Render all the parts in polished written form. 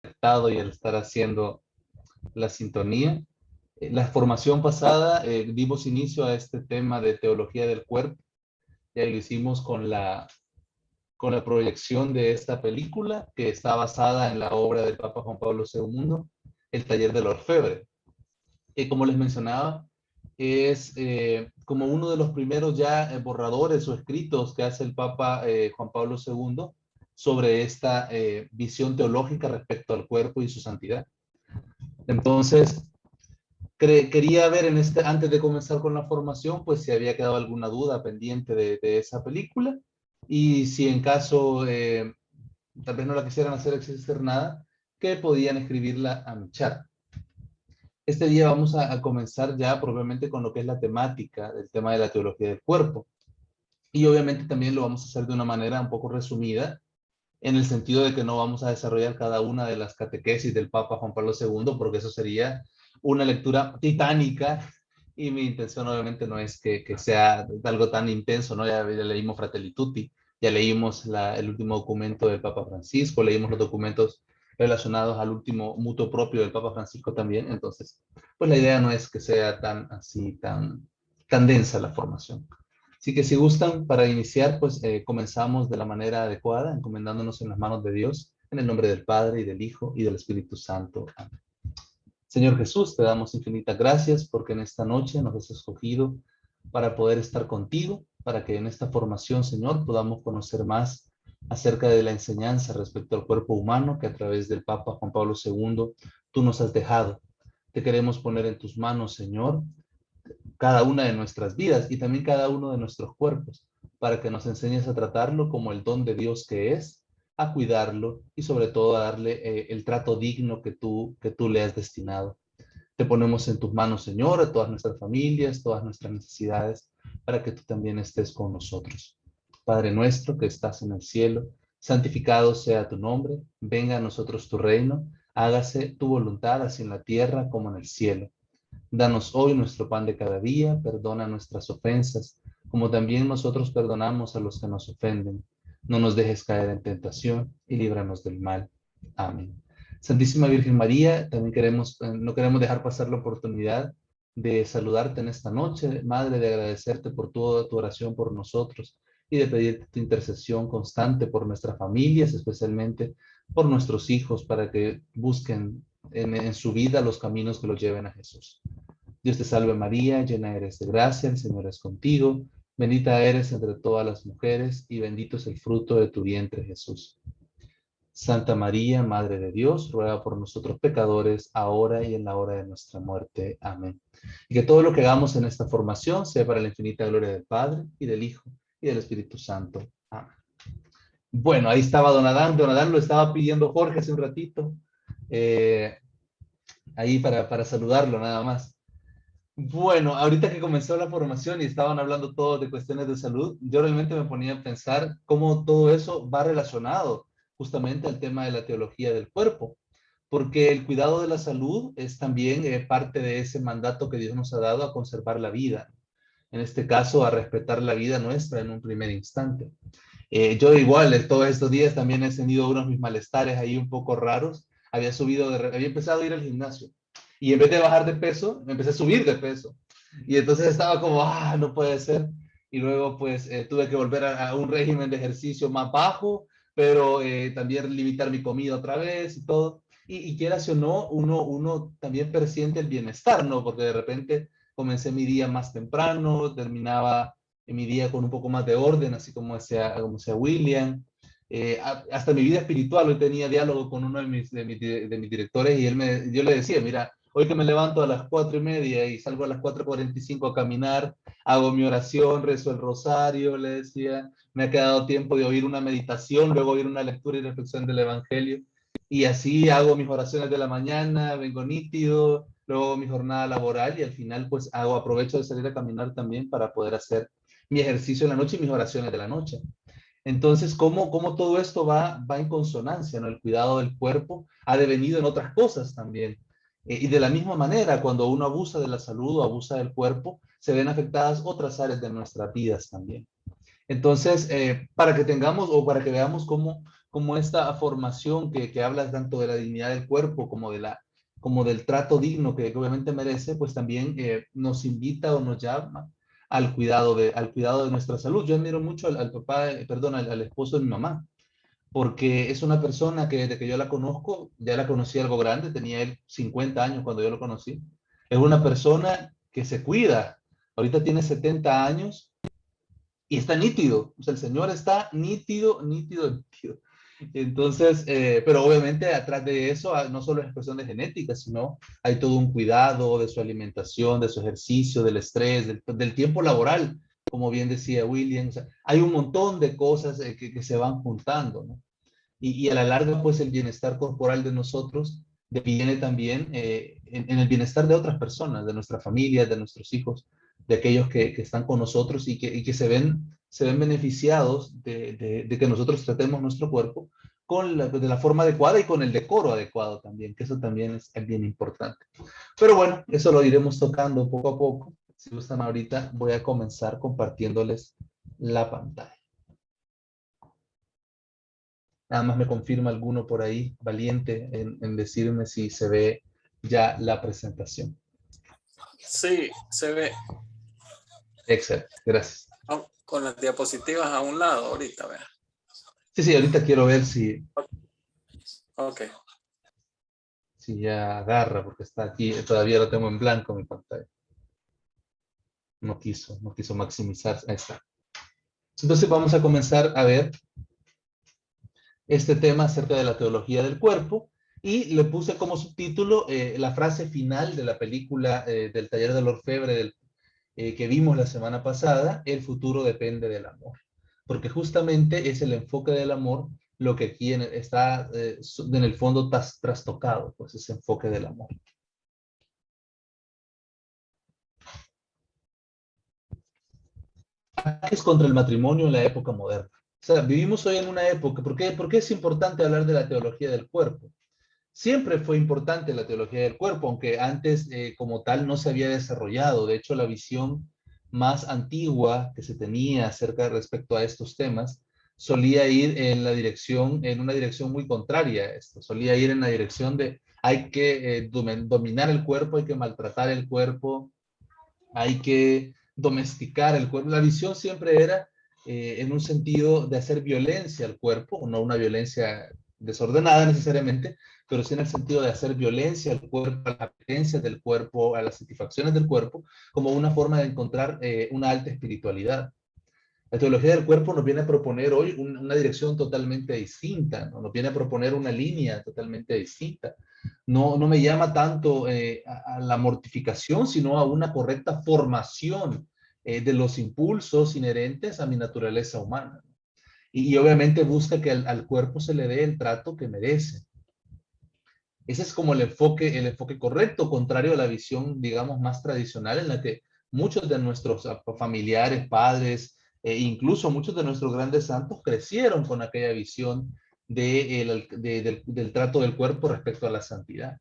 conectado y el estar haciendo la sintonía. La formación pasada dimos inicio a este tema de teología del cuerpo. Ya lo hicimos con la proyección de esta película que está basada en la obra del Papa Juan Pablo II, El taller del orfebre, que como les mencionaba, es como uno de los primeros ya borradores o escritos que hace el Papa Juan Pablo II sobre esta visión teológica respecto al cuerpo y su santidad. Entonces, quería ver antes de comenzar con la formación, pues si había quedado alguna duda pendiente de esa película y si en caso tal vez no la quisieran hacer externada, que podían escribirla a mi chat. Este día vamos a comenzar ya probablemente con lo que es la temática del tema de la teología del cuerpo. Y obviamente también lo vamos a hacer de una manera un poco resumida, en el sentido de que no vamos a desarrollar cada una de las catequesis del Papa Juan Pablo II, porque eso sería una lectura titánica, y mi intención obviamente no es que sea algo tan intenso, ¿no? Ya leímos Fratelli Tutti, ya leímos el último documento del Papa Francisco, leímos los documentos relacionados al último mutuo propio del Papa Francisco también, entonces, pues la idea no es que sea tan densa la formación. Así que si gustan, para iniciar, pues comenzamos de la manera adecuada, encomendándonos en las manos de Dios, en el nombre del Padre, y del Hijo, y del Espíritu Santo. Amén. Señor Jesús, te damos infinitas gracias porque en esta noche nos has escogido para poder estar contigo, para que en esta formación, Señor, podamos conocer más acerca de la enseñanza respecto al cuerpo humano que a través del Papa Juan Pablo II tú nos has dejado. Te queremos poner en tus manos, Señor, cada una de nuestras vidas y también cada uno de nuestros cuerpos, para que nos enseñes a tratarlo como el don de Dios que es, a cuidarlo y sobre todo a darle el trato digno que tú le has destinado. Te ponemos en tus manos, Señor, a todas nuestras familias, todas nuestras necesidades, para que tú también estés con nosotros. Padre nuestro que estás en el cielo, santificado sea tu nombre, venga a nosotros tu reino, hágase tu voluntad así en la tierra como en el cielo. Danos hoy nuestro pan de cada día, perdona nuestras ofensas, como también nosotros perdonamos a los que nos ofenden. No nos dejes caer en tentación y líbranos del mal. Amén. Santísima Virgen María, también no queremos dejar pasar la oportunidad de saludarte en esta noche, Madre, de agradecerte por toda tu oración por nosotros y de pedirte tu intercesión constante por nuestras familias, especialmente por nuestros hijos, para que busquen en su vida los caminos que los lleven a Jesús. Dios te salve María, llena eres de gracia, el Señor es contigo, bendita eres entre todas las mujeres y bendito es el fruto de tu vientre Jesús. Santa María, Madre de Dios, ruega por nosotros pecadores, ahora y en la hora de nuestra muerte. Amén. Y que todo lo que hagamos en esta formación sea para la infinita gloria del Padre, y del Hijo, y del Espíritu Santo. Amén. Bueno, ahí estaba Don Adán. Don Adán lo estaba pidiendo Jorge hace un ratito, ahí para saludarlo nada más. Bueno, ahorita que comenzó la formación y estaban hablando todos de cuestiones de salud, yo realmente me ponía a pensar cómo todo eso va relacionado justamente al tema de la teología del cuerpo, porque el cuidado de la salud es también parte de ese mandato que Dios nos ha dado a conservar la vida, en este caso a respetar la vida nuestra en un primer instante. Yo igual, todos estos días también he tenido unos mis malestares ahí un poco raros. Había empezado a ir al gimnasio y en vez de bajar de peso, me empecé a subir de peso. Y entonces estaba como, no puede ser. Y luego pues tuve que volver a un régimen de ejercicio más bajo, pero también limitar mi comida otra vez y todo. Y quieras o no, uno también presiente el bienestar, ¿no? Porque de repente comencé mi día más temprano, terminaba en mi día con un poco más de orden, así como sea William. Hasta mi vida espiritual, hoy tenía diálogo con uno de mis directores y yo le decía, mira, hoy que me levanto a las 4:30 y salgo a las 4:45 a caminar, hago mi oración, rezo el rosario, le decía, me ha quedado tiempo de oír una meditación, luego oír una lectura y reflexión del Evangelio, y así hago mis oraciones de la mañana, vengo nítido, luego hago mi jornada laboral y al final pues aprovecho de salir a caminar también para poder hacer mi ejercicio en la noche y mis oraciones de la noche. Entonces, ¿cómo todo esto va en consonancia, ¿no? El cuidado del cuerpo ha devenido en otras cosas también. Y de la misma manera, cuando uno abusa de la salud o abusa del cuerpo, se ven afectadas otras áreas de nuestras vidas también. Entonces, para que tengamos o para que veamos como esta formación que habla tanto de la dignidad del cuerpo como del trato digno que obviamente merece, pues también nos invita o nos llama al cuidado de nuestra salud. Yo admiro mucho al papá, perdón, al esposo de mi mamá, porque es una persona que desde que yo la conozco, ya la conocí algo grande, tenía él 50 años cuando yo lo conocí. Es una persona que se cuida. Ahorita tiene 70 años y está nítido. O sea, el señor está nítido, nítido, nítido. Entonces, pero obviamente atrás de eso no solo es cuestión de genética, sino hay todo un cuidado de su alimentación, de su ejercicio, del estrés, del tiempo laboral, como bien decía William. O sea, hay un montón de cosas que se van juntando, ¿no? Y a la larga, pues el bienestar corporal de nosotros viene también en el bienestar de otras personas, de nuestra familia, de nuestros hijos, de aquellos que están con nosotros y que se ven beneficiados de que nosotros tratemos nuestro cuerpo de la forma adecuada y con el decoro adecuado también, que eso también es bien importante. Pero bueno, eso lo iremos tocando poco a poco. Si gustan ahorita, voy a comenzar compartiéndoles la pantalla. Nada más me confirma alguno por ahí, valiente, en decirme si se ve ya la presentación. Sí, se ve. Excelente, gracias. Con las diapositivas a un lado ahorita, vea. Sí, ahorita quiero ver si, Ok. si ya agarra, porque está aquí, todavía lo tengo en blanco mi pantalla. No quiso maximizar, ahí está. Entonces vamos a comenzar a ver este tema acerca de la teología del cuerpo y le puse como subtítulo la frase final de la película del Taller del Orfebre que vimos la semana pasada, el futuro depende del amor. Porque justamente es el enfoque del amor lo que aquí está en el fondo trastocado, pues ese enfoque del amor. Ataques contra el matrimonio en la época moderna. O sea, vivimos hoy en una época, ¿por qué es importante hablar de la teología del cuerpo? Siempre fue importante la teología del cuerpo, aunque antes como tal no se había desarrollado. De hecho, la visión más antigua que se tenía acerca respecto a estos temas solía ir en una dirección muy contraria a esto. Solía ir en la dirección de hay que dominar el cuerpo, hay que maltratar el cuerpo, hay que domesticar el cuerpo. La visión siempre era en un sentido de hacer violencia al cuerpo, no una violencia desordenada necesariamente, pero sí en el sentido de hacer violencia al cuerpo, a las apetencias del cuerpo, a las satisfacciones del cuerpo, como una forma de encontrar una alta espiritualidad. La teología del cuerpo nos viene a proponer hoy una dirección totalmente distinta, ¿no? Nos viene a proponer una línea totalmente distinta. No me llama tanto a la mortificación, sino a una correcta formación de los impulsos inherentes a mi naturaleza humana. Y obviamente busca que al cuerpo se le dé el trato que merece. Ese es como el enfoque correcto, contrario a la visión, digamos, más tradicional en la que muchos de nuestros familiares, padres, incluso muchos de nuestros grandes santos crecieron con aquella visión del trato del cuerpo respecto a la santidad.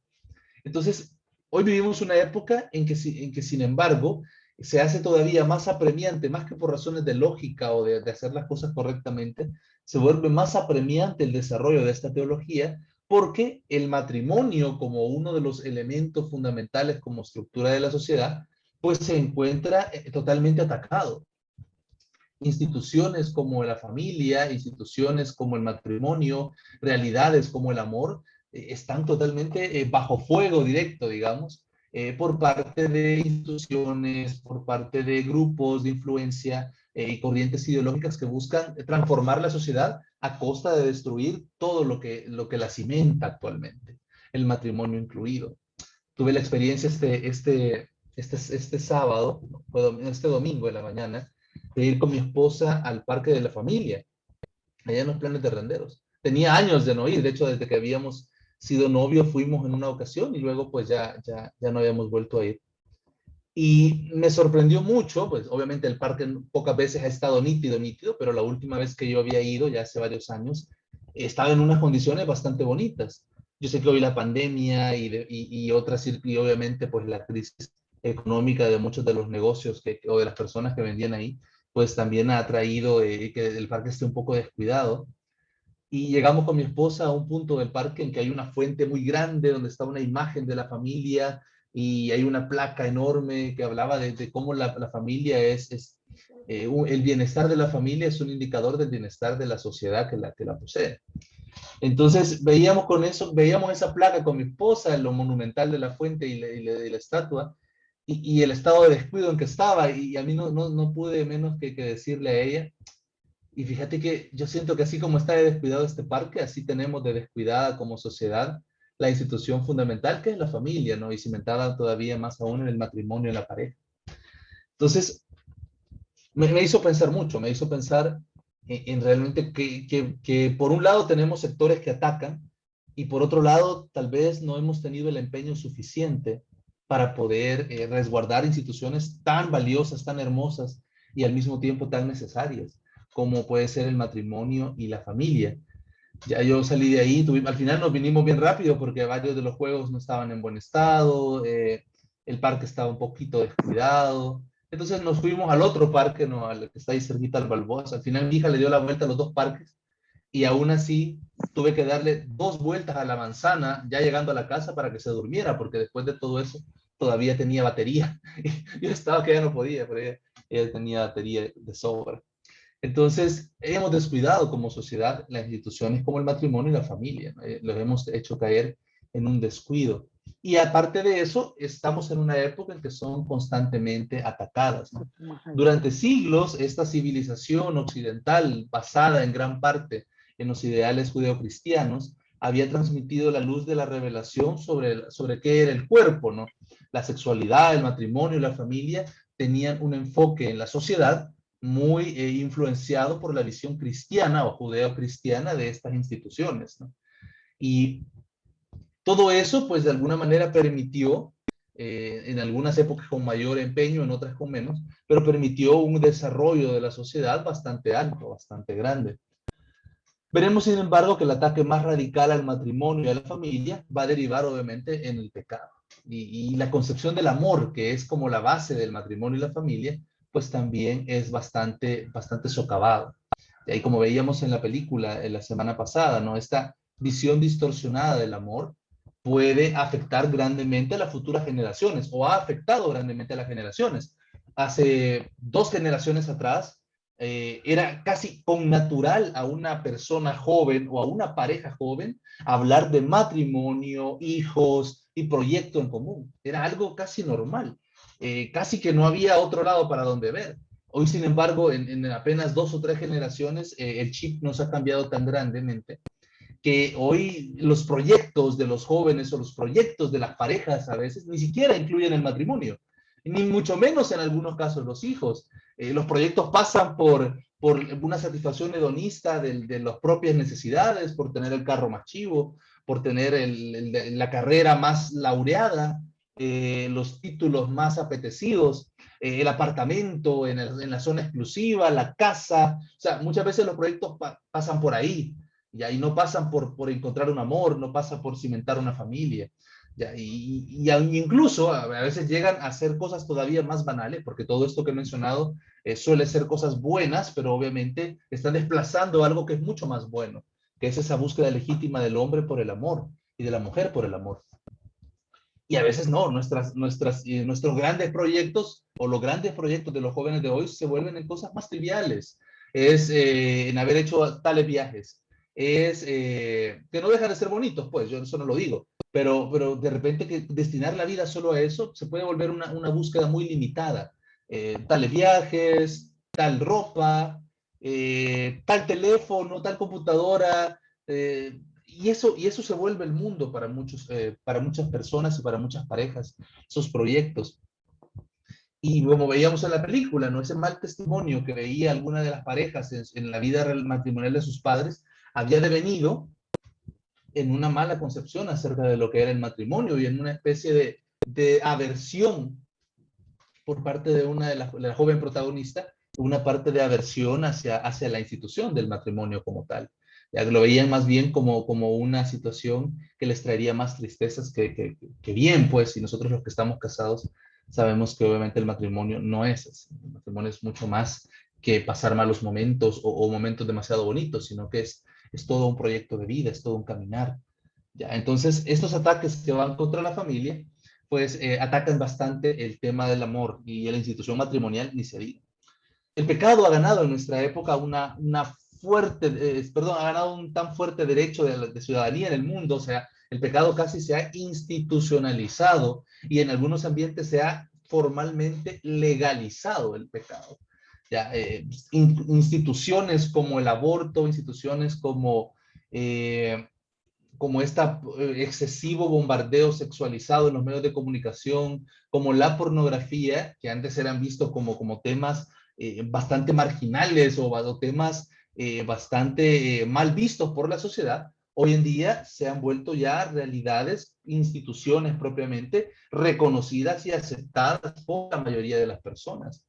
Entonces, hoy vivimos una época en que sin embargo, se hace todavía más apremiante, más que por razones de lógica o de hacer las cosas correctamente, se vuelve más apremiante el desarrollo de esta teología porque el matrimonio como uno de los elementos fundamentales como estructura de la sociedad, pues se encuentra totalmente atacado. Instituciones como la familia, instituciones como el matrimonio, realidades como el amor, están totalmente bajo fuego directo, digamos, por parte de instituciones, por parte de grupos de influencia y corrientes ideológicas que buscan transformar la sociedad a costa de destruir todo lo que la cimenta actualmente, el matrimonio incluido. Tuve la experiencia este sábado, este domingo en la mañana, de ir con mi esposa al parque de la familia, allá en los Planes de Renderos. Tenía años de no ir, de hecho, desde que habíamos sido novios fuimos en una ocasión y luego pues ya no habíamos vuelto a ir. Y me sorprendió mucho, pues obviamente el parque pocas veces ha estado nítido, pero la última vez que yo había ido, ya hace varios años, estaba en unas condiciones bastante bonitas. Yo sé que hoy la pandemia y otras, y obviamente pues la crisis económica de muchos de los negocios o de las personas que vendían ahí, pues también ha traído que el parque esté un poco descuidado. y llegamos con mi esposa a un punto del parque en que hay una fuente muy grande donde está una imagen de la familia y hay una placa enorme que hablaba de cómo la familia el bienestar de la familia es un indicador del bienestar de la sociedad que la posee. Entonces veíamos con eso, veíamos esa placa con mi esposa, lo monumental de la fuente y la estatua, y el estado de descuido en que estaba, y a mí no pude menos que decirle a ella, y fíjate que yo siento que así como está de descuidado este parque, así tenemos de descuidada como sociedad la institución fundamental que es la familia, ¿no? Y cimentada todavía más aún en el matrimonio, en la pareja. Entonces, me hizo pensar mucho, me hizo pensar en realmente que por un lado tenemos sectores que atacan y por otro lado tal vez no hemos tenido el empeño suficiente para poder resguardar instituciones tan valiosas, tan hermosas y al mismo tiempo tan necesarias como puede ser el matrimonio y la familia. Ya yo salí de ahí, al final nos vinimos bien rápido porque varios de los juegos no estaban en buen estado, el parque estaba un poquito descuidado. Entonces nos fuimos al otro parque, ¿no? Al que está ahí cerquita al Balboas. Al final mi hija le dio la vuelta a los dos parques y aún así tuve que darle 2 vueltas a la manzana ya llegando a la casa para que se durmiera, porque después de todo eso todavía tenía batería. Yo estaba que ya no podía, pero ella tenía batería de sobra. Entonces, hemos descuidado como sociedad las instituciones como el matrimonio y la familia, ¿no? Los hemos hecho caer en un descuido. Y aparte de eso, estamos en una época en que son constantemente atacadas, ¿no? Durante siglos, esta civilización occidental, basada en gran parte en los ideales judeocristianos, había transmitido la luz de la revelación sobre qué era el cuerpo, ¿no? La sexualidad, el matrimonio y la familia tenían un enfoque en la sociedad muy influenciado por la visión cristiana o judeo-cristiana de estas instituciones, ¿no? Y todo eso, pues de alguna manera permitió, en algunas épocas con mayor empeño, en otras con menos, pero permitió un desarrollo de la sociedad bastante alto, bastante grande. Veremos, sin embargo, que el ataque más radical al matrimonio y a la familia va a derivar, obviamente, en el pecado. Y la concepción del amor, que es como la base del matrimonio y la familia, pues también es bastante socavado. Y ahí, como veíamos en la película la semana pasada, ¿no? Esta visión distorsionada del amor puede afectar grandemente a las futuras generaciones, o ha afectado grandemente a las generaciones. Hace 2 generaciones atrás, era casi connatural a una persona joven o a una pareja joven hablar de matrimonio, hijos y proyecto en común. Era algo casi normal. Casi que no había otro lado para donde ver. Hoy, sin embargo, en apenas 2 o 3 generaciones, el chip nos ha cambiado tan grandemente que hoy los proyectos de los jóvenes o los proyectos de las parejas a veces ni siquiera incluyen el matrimonio, ni mucho menos en algunos casos los hijos. Los proyectos pasan por una satisfacción hedonista de las propias necesidades, por tener el carro más chivo, por tener la carrera más laureada, los títulos más apetecidos, el apartamento en la zona exclusiva, la casa. O sea, muchas veces los proyectos pasan por ahí. Y ahí no pasan por encontrar un amor, no pasa por cimentar una familia. ¿Ya? Incluso a veces llegan a hacer cosas todavía más banales, porque todo esto que he mencionado suele ser cosas buenas, pero obviamente están desplazando algo que es mucho más bueno, que es esa búsqueda legítima del hombre por el amor y de la mujer por el amor. Y a veces no, nuestros grandes proyectos o los grandes proyectos de los jóvenes de hoy se vuelven en cosas más triviales. Es en haber hecho tales viajes. Es que no dejan de ser bonitos, pues yo eso no lo digo. Pero de repente que destinar la vida solo a eso se puede volver una búsqueda muy limitada. Tales viajes, tal ropa, tal teléfono, tal computadora. Y eso se vuelve el mundo para muchas personas y para muchas parejas, esos proyectos. Y como veíamos en la película, ¿no? Ese mal testimonio que veía alguna de las parejas en la vida matrimonial de sus padres había devenido en una mala concepción acerca de lo que era el matrimonio y en una especie de aversión por parte de una de la joven protagonista, una parte de aversión hacia la institución del matrimonio como tal. Ya lo veían más bien como una situación que les traería más tristezas que bien, pues, y nosotros los que estamos casados sabemos que obviamente el matrimonio no es así. El matrimonio es mucho más que pasar malos momentos o momentos demasiado bonitos, sino que es todo un proyecto de vida, es todo un caminar. ¿Ya? Entonces, estos ataques que van contra la familia, pues atacan bastante el tema del amor y la institución matrimonial, ni se diga. El pecado ha ganado en nuestra época una fuerte, perdón, ha ganado un tan fuerte derecho de ciudadanía en el mundo, o sea, el pecado casi se ha institucionalizado y en algunos ambientes se ha formalmente legalizado el pecado. Ya, instituciones como el aborto, instituciones como este excesivo bombardeo sexualizado en los medios de comunicación, como la pornografía, que antes eran vistos como temas bastante marginales o temas bastante mal vistos por la sociedad, hoy en día se han vuelto ya realidades, instituciones propiamente reconocidas y aceptadas por la mayoría de las personas.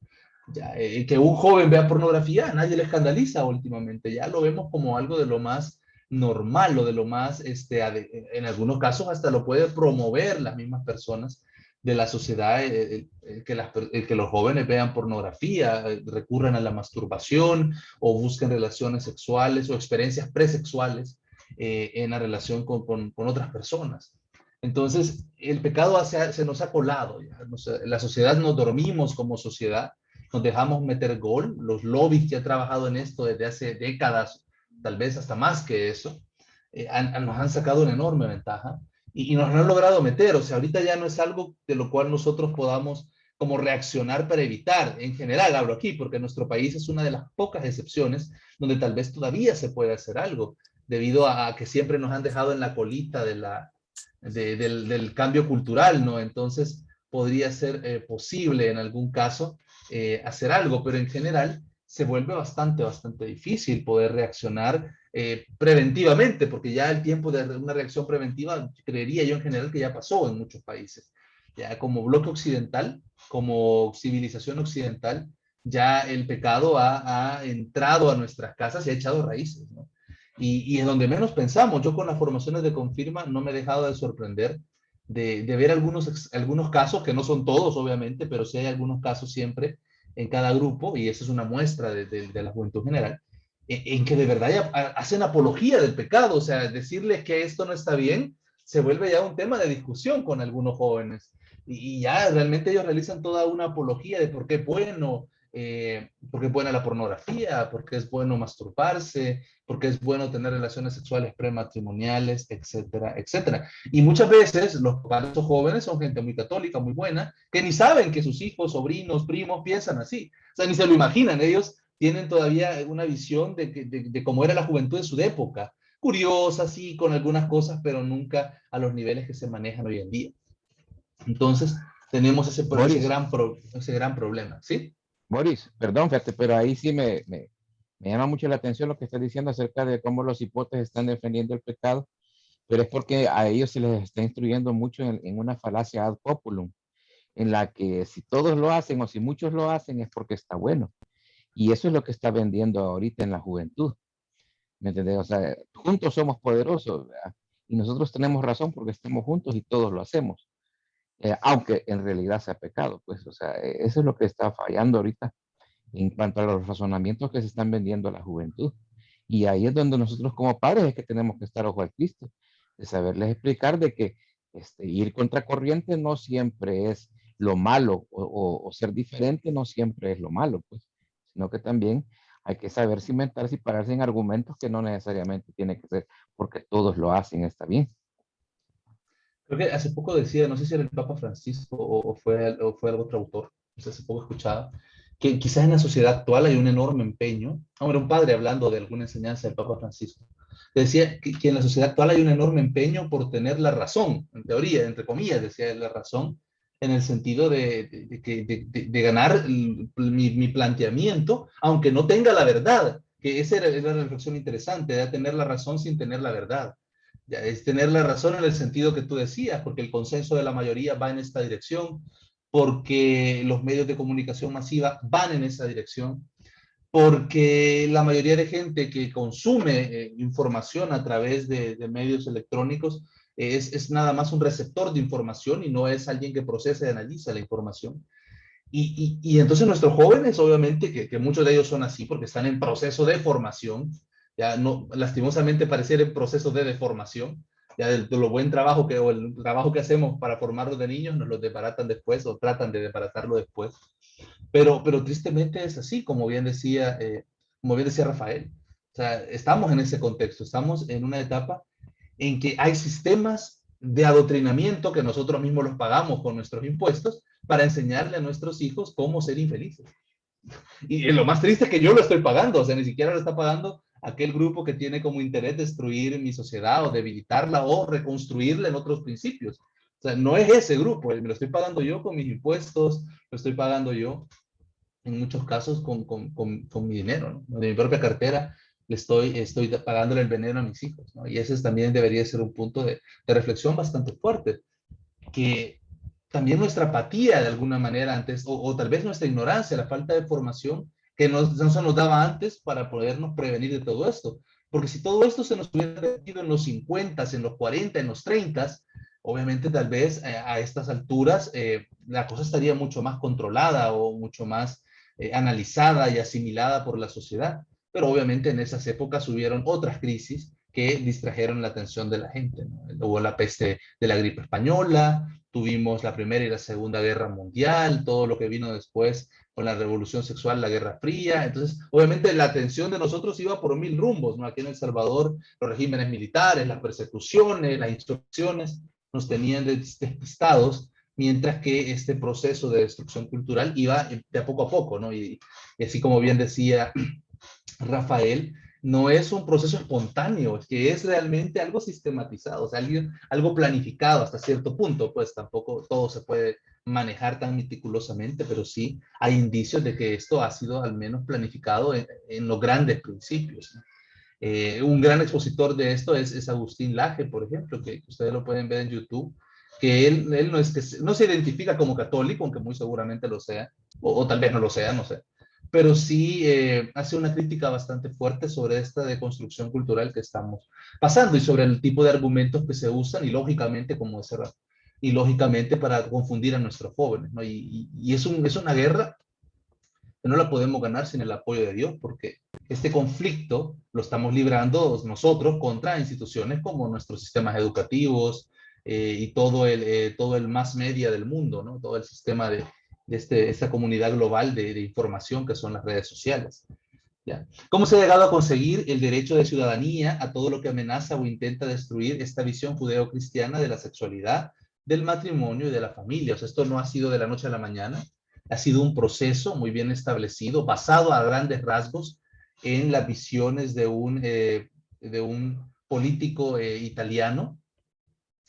Ya, que un joven vea pornografía, a nadie le escandaliza últimamente, ya lo vemos como algo de lo más normal o de lo más, en algunos casos hasta lo puede promover las mismas personas de la sociedad, que los jóvenes vean pornografía, recurran a la masturbación o busquen relaciones sexuales o experiencias presexuales en la relación con otras personas. Entonces, el pecado se nos ha colado. Ya. La sociedad nos dormimos como sociedad, nos dejamos meter gol. Los lobbies que han trabajado en esto desde hace décadas, tal vez hasta más que eso, nos han sacado una enorme ventaja y nos han logrado meter. O sea, ahorita ya no es algo de lo cual nosotros podamos como reaccionar para evitar. En general hablo aquí, porque nuestro país es una de las pocas excepciones donde tal vez todavía se puede hacer algo, debido a que siempre nos han dejado en la colita del cambio cultural, ¿no? Entonces podría ser posible en algún caso hacer algo, pero en general se vuelve bastante difícil poder reaccionar preventivamente, porque ya el tiempo de una reacción preventiva, creería yo en general que ya pasó en muchos países. Ya como bloque occidental, como civilización occidental, ya el pecado ha entrado a nuestras casas y ha echado raíces, ¿no? Y es donde menos pensamos. Yo con las formaciones de Confirma no me he dejado de sorprender de ver algunos casos, que no son todos obviamente, pero sí hay algunos casos siempre en cada grupo, y esa es una muestra de la juventud general, en que de verdad ya hacen apología del pecado. O sea, decirles que esto no está bien se vuelve ya un tema de discusión con algunos jóvenes. Y ya realmente ellos realizan toda una apología de por qué es bueno, porque es buena la pornografía, porque es bueno masturbarse, porque es bueno tener relaciones sexuales prematrimoniales, etcétera, etcétera. Y muchas veces los padres jóvenes son gente muy católica, muy buena, que ni saben que sus hijos, sobrinos, primos piensan así. O sea, ni se lo imaginan. Ellos tienen todavía una visión de cómo era la juventud de su época. Curiosa, sí, con algunas cosas, pero nunca a los niveles que se manejan hoy en día. Entonces, tenemos Boris, ese gran problema, ¿sí? Boris, perdón, fíjate, pero ahí sí me llama mucho la atención lo que estás diciendo acerca de cómo los hipotes están defendiendo el pecado, pero es porque a ellos se les está instruyendo mucho en una falacia ad populum, en la que si todos lo hacen o si muchos lo hacen es porque está bueno. Y eso es lo que está vendiendo ahorita en la juventud. ¿Me entiendes? O sea, juntos somos poderosos, ¿verdad? Y nosotros tenemos razón porque estamos juntos y todos lo hacemos. Aunque en realidad sea pecado, pues, o sea, eso es lo que está fallando ahorita en cuanto a los razonamientos que se están vendiendo a la juventud. Y ahí es donde nosotros como padres es que tenemos que estar ojo al Cristo, de saberles explicar de que ir contracorriente no siempre es lo malo, o ser diferente no siempre es lo malo, pues, sino que también hay que saber cimentarse y pararse en argumentos que no necesariamente tiene que ser porque todos lo hacen, está bien. Creo que hace poco decía, no sé si era el Papa Francisco o fue algún otro autor, no sé, hace poco escuchaba, que quizás en la sociedad actual hay un enorme empeño. Ahora, un padre hablando de alguna enseñanza del Papa Francisco, decía que en la sociedad actual hay un enorme empeño por tener la razón, en teoría, entre comillas, decía la razón, en el sentido de ganar mi planteamiento, aunque no tenga la verdad, que esa era la reflexión interesante, de tener la razón sin tener la verdad. Ya, es tener la razón en el sentido que tú decías, porque el consenso de la mayoría va en esta dirección, porque los medios de comunicación masiva van en esa dirección, porque la mayoría de gente que consume información a través de medios electrónicos es nada más un receptor de información y no es alguien que procesa y analiza la información. Y entonces nuestros jóvenes, obviamente, que muchos de ellos son así porque están en proceso de formación, Ya no, lastimosamente pareciera en proceso de deformación, ya de lo buen trabajo o el trabajo que hacemos para formarlos de niños, nos los desbaratan después o tratan de desbaratarlo después. Pero tristemente es así, como bien decía Rafael. O sea, estamos en ese contexto, estamos en una etapa en que hay sistemas de adoctrinamiento que nosotros mismos los pagamos con nuestros impuestos para enseñarle a nuestros hijos cómo ser infelices. Y lo más triste es que yo lo estoy pagando, o sea, ni siquiera lo está pagando aquel grupo que tiene como interés destruir mi sociedad o debilitarla o reconstruirla en otros principios. O sea, no es ese grupo, me lo estoy pagando yo con mis impuestos, lo estoy pagando yo en muchos casos con mi dinero, ¿no? De mi propia cartera estoy pagándole el veneno a mis hijos, ¿no? Y ese también debería ser un punto de reflexión bastante fuerte, que también nuestra apatía de alguna manera antes, o tal vez nuestra ignorancia, la falta de formación que no se nos daba antes para podernos prevenir de todo esto. Porque si todo esto se nos hubiera metido en los 50, en los 40, en los 30, obviamente tal vez a estas alturas la cosa estaría mucho más controlada o mucho más analizada y asimilada por la sociedad. Pero obviamente en esas épocas hubieron otras crisis que distrajeron la atención de la gente, ¿no? Hubo la peste de la gripe española, tuvimos la Primera y la Segunda Guerra Mundial, todo lo que vino después con la Revolución Sexual, la Guerra Fría. Entonces, obviamente la atención de nosotros iba por mil rumbos, ¿no? Aquí en El Salvador, los regímenes militares, las persecuciones, las instrucciones nos tenían despistados, mientras que este proceso de destrucción cultural iba de a poco, ¿no? Y así como bien decía Rafael, no es un proceso espontáneo, es que es realmente algo sistematizado, o sea, algo planificado hasta cierto punto, pues tampoco todo se puede manejar tan meticulosamente, pero sí hay indicios de que esto ha sido al menos planificado en los grandes principios, ¿no? Un gran expositor de esto es Agustín Laje, por ejemplo, que ustedes lo pueden ver en YouTube, que él no se identifica como católico, aunque muy seguramente lo sea, o tal vez no lo sea, no sé, pero sí hace una crítica bastante fuerte sobre esta deconstrucción cultural que estamos pasando y sobre el tipo de argumentos que se usan y lógicamente, como ese y lógicamente para confundir a nuestros jóvenes, ¿no? Y es una guerra que no la podemos ganar sin el apoyo de Dios, porque este conflicto lo estamos librando nosotros contra instituciones como nuestros sistemas educativos y todo el mass media del mundo, ¿no? Todo el sistema de esta comunidad global de información que son las redes sociales. ¿Ya? ¿Cómo se ha llegado a conseguir el derecho de ciudadanía a todo lo que amenaza o intenta destruir esta visión judeocristiana de la sexualidad, del matrimonio y de la familia? O sea, esto no ha sido de la noche a la mañana, ha sido un proceso muy bien establecido, basado a grandes rasgos en las visiones de un político italiano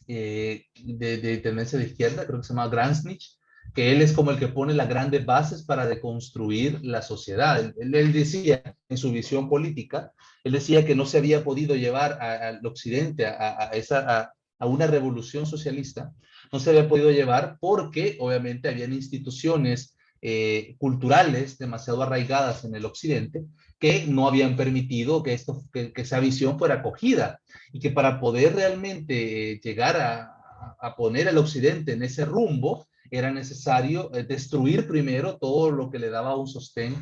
de tendencia de izquierda, creo que se llama Gramsci, que él es como el que pone las grandes bases para deconstruir la sociedad. Él decía, en su visión política, él decía que no se había podido llevar al occidente a una revolución socialista, no se había podido llevar porque obviamente habían instituciones culturales demasiado arraigadas en el occidente que no habían permitido que esa visión fuera acogida y que para poder realmente llegar a poner al occidente en ese rumbo era necesario destruir primero todo lo que le daba un sostén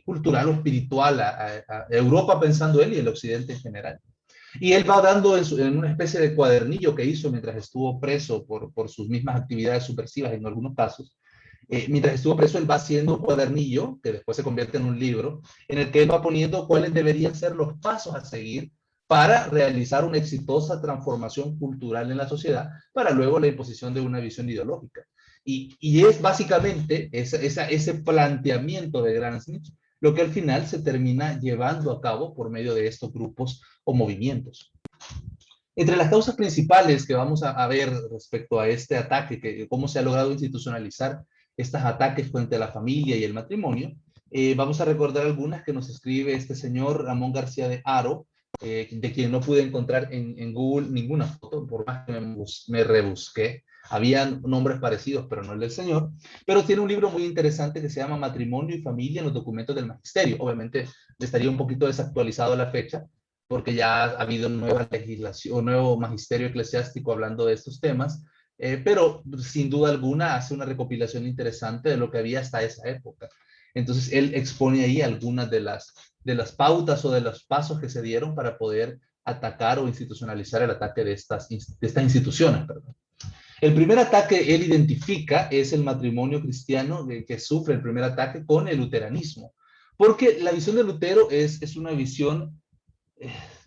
cultural o espiritual a Europa, pensando él, y el occidente en general. Y él va dando en una especie de cuadernillo que hizo mientras estuvo preso por sus mismas actividades subversivas en algunos casos. Mientras estuvo preso, él va haciendo un cuadernillo que después se convierte en un libro, en el que él va poniendo cuáles deberían ser los pasos a seguir para realizar una exitosa transformación cultural en la sociedad, para luego la imposición de una visión ideológica. Y es básicamente ese planteamiento de Gramsci lo que al final se termina llevando a cabo por medio de estos grupos o movimientos. Entre las causas principales que vamos a ver respecto a este ataque, cómo se ha logrado institucionalizar estos ataques frente a la familia y el matrimonio, vamos a recordar algunas que nos escribe este señor Ramón García de Haro, de quien no pude encontrar en Google ninguna foto, por más que me rebusqué. Habían nombres parecidos, pero no el del señor. Pero tiene un libro muy interesante que se llama Matrimonio y Familia en los documentos del magisterio. Obviamente estaría un poquito desactualizado a la fecha, porque ya ha habido nueva legislación, nuevo magisterio eclesiástico hablando de estos temas, pero sin duda alguna hace una recopilación interesante de lo que había hasta esa época. Entonces, él expone ahí algunas de las pautas o de los pasos que se dieron para poder atacar o institucionalizar el ataque de estas instituciones. Perdón. El primer ataque él identifica es el matrimonio cristiano que sufre el primer ataque con el luteranismo, porque la visión de Lutero es una visión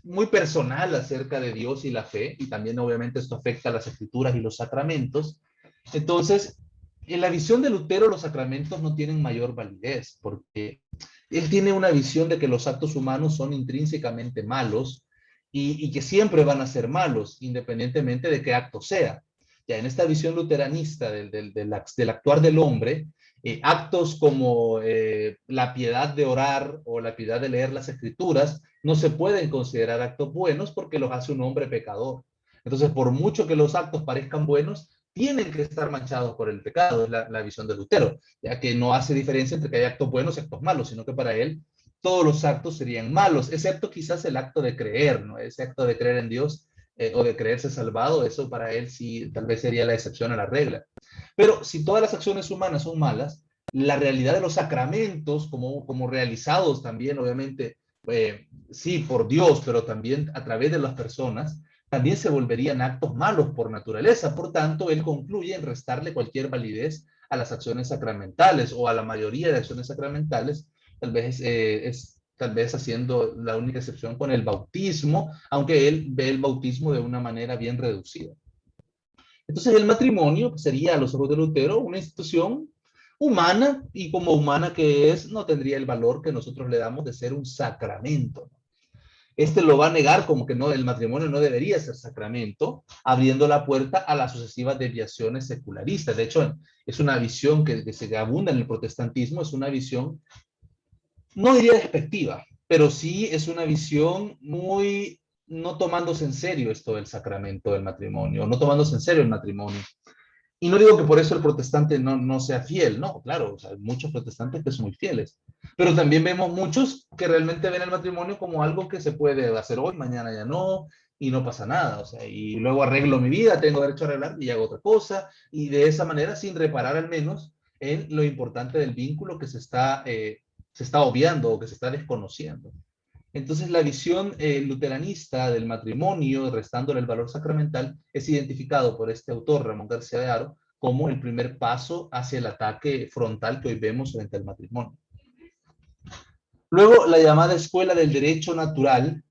muy personal acerca de Dios y la fe, y también obviamente esto afecta a las escrituras y los sacramentos. Entonces, en la visión de Lutero los sacramentos no tienen mayor validez, porque él tiene una visión de que los actos humanos son intrínsecamente malos y que siempre van a ser malos, independientemente de qué acto sea. Ya en esta visión luteranista del actuar del hombre, actos como la piedad de orar o la piedad de leer las escrituras no se pueden considerar actos buenos porque los hace un hombre pecador. Entonces, por mucho que los actos parezcan buenos, tienen que estar manchados por el pecado, es la visión de Lutero, ya que no hace diferencia entre que hay actos buenos y actos malos, sino que para él todos los actos serían malos, excepto quizás el acto de creer, ¿no? Ese acto de creer en Dios o de creerse salvado, eso para él sí tal vez sería la excepción a la regla. Pero si todas las acciones humanas son malas, la realidad de los sacramentos, como realizados también, obviamente, sí, por Dios, pero también a través de las personas, también se volverían actos malos por naturaleza. Por tanto, él concluye en restarle cualquier validez a las acciones sacramentales o a la mayoría de acciones sacramentales, tal vez haciendo la única excepción con el bautismo, aunque él ve el bautismo de una manera bien reducida. Entonces el matrimonio sería a los ojos de Lutero una institución humana y como humana que es, no tendría el valor que nosotros le damos de ser un sacramento. Este lo va a negar como que no, el matrimonio no debería ser sacramento, abriendo la puerta a las sucesivas desviaciones secularistas. De hecho, es una visión que se abunda en el protestantismo, es una visión, no diría despectiva, pero sí es una visión muy, no tomándose en serio esto del sacramento del matrimonio, no tomándose en serio el matrimonio. Y no digo que por eso el protestante no sea fiel, no, claro, o sea, hay muchos protestantes que son muy fieles, pero también vemos muchos que realmente ven el matrimonio como algo que se puede hacer hoy, mañana ya no, y no pasa nada, o sea, y luego arreglo mi vida, tengo derecho a arreglar y hago otra cosa, y de esa manera sin reparar al menos en lo importante del vínculo que se está obviando o que se está desconociendo. Entonces, la visión luteranista del matrimonio, restándole el valor sacramental, es identificado por este autor, Ramón García de Haro, como el primer paso hacia el ataque frontal que hoy vemos frente al matrimonio. Luego, la llamada Escuela del Derecho Natural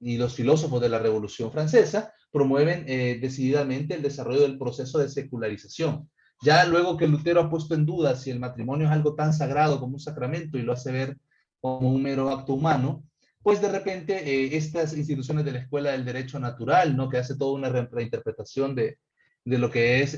y los filósofos de la Revolución Francesa promueven decididamente el desarrollo del proceso de secularización. Ya luego que Lutero ha puesto en duda si el matrimonio es algo tan sagrado como un sacramento y lo hace ver como un mero acto humano, pues de repente estas instituciones de la Escuela del Derecho Natural, ¿no? Que hace toda una reinterpretación de lo que es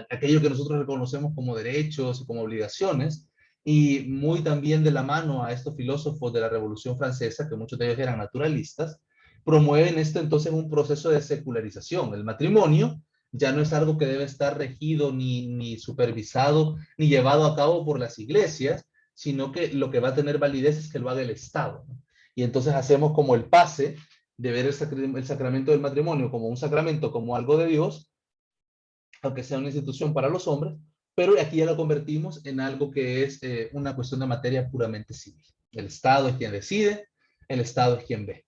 aquello que nosotros reconocemos como derechos y como obligaciones, y muy también de la mano a estos filósofos de la Revolución Francesa, que muchos de ellos eran naturalistas, promueven esto entonces un proceso de secularización. El matrimonio ya no es algo que debe estar regido ni supervisado ni llevado a cabo por las iglesias, sino que lo que va a tener validez es que lo haga el Estado, ¿no? Y entonces hacemos como el pase de ver el sacramento del matrimonio como un sacramento, como algo de Dios, aunque sea una institución para los hombres, pero aquí ya lo convertimos en algo que es una cuestión de materia puramente civil. El Estado es quien decide, el Estado es quien ve.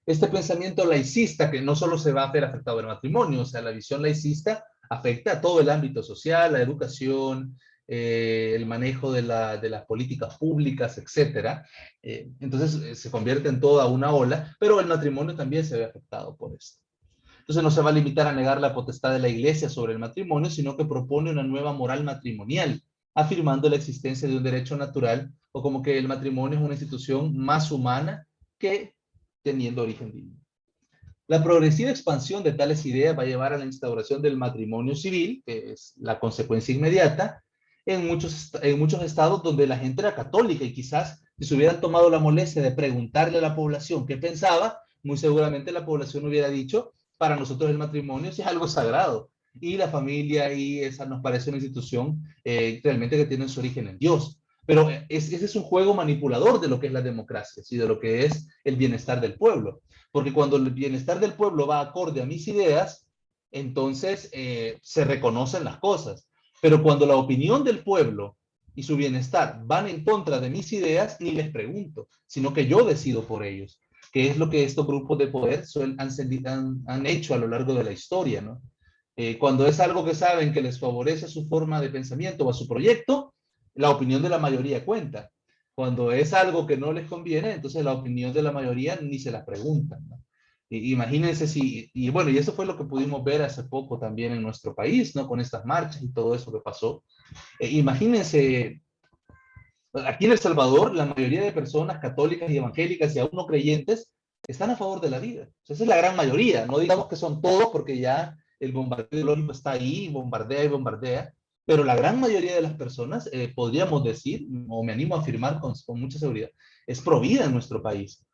Este pensamiento laicista, que no solo se va a ver afectado el matrimonio, o sea, la visión laicista afecta a todo el ámbito social, la educación, el manejo de las políticas públicas, etc. Entonces se convierte en toda una ola, pero el matrimonio también se ve afectado por esto. Entonces no se va a limitar a negar la potestad de la Iglesia sobre el matrimonio, sino que propone una nueva moral matrimonial, afirmando la existencia de un derecho natural o como que el matrimonio es una institución más humana que teniendo origen divino. La progresiva expansión de tales ideas va a llevar a la instauración del matrimonio civil, que es la consecuencia inmediata, en muchos estados donde la gente era católica y quizás si se hubieran tomado la molestia de preguntarle a la población qué pensaba, muy seguramente la población hubiera dicho, para nosotros el matrimonio es algo sagrado y la familia y esa nos parece una institución realmente que tiene su origen en Dios. Pero ese es un juego manipulador de lo que es la democracia y de lo que es el bienestar del pueblo. Porque cuando el bienestar del pueblo va acorde a mis ideas, entonces se reconocen las cosas. Pero cuando la opinión del pueblo y su bienestar van en contra de mis ideas, ni les pregunto, sino que yo decido por ellos, que es lo que estos grupos de poder han hecho a lo largo de la historia, ¿no? Cuando es algo que saben que les favorece su forma de pensamiento o a su proyecto, la opinión de la mayoría cuenta. Cuando es algo que no les conviene, entonces la opinión de la mayoría ni se la preguntan, ¿no? Imagínense si, y bueno, y eso fue lo que pudimos ver hace poco también en nuestro país, ¿no? Con estas marchas y todo eso que pasó. Imagínense, aquí en El Salvador, la mayoría de personas católicas y evangélicas y aún no creyentes están a favor de la vida. O sea, esa es la gran mayoría. No digamos que son todos porque ya el bombardeo ideológico está ahí, bombardea y bombardea. Pero la gran mayoría de las personas, podríamos decir, o me animo a afirmar con mucha seguridad, es pro vida en nuestro país.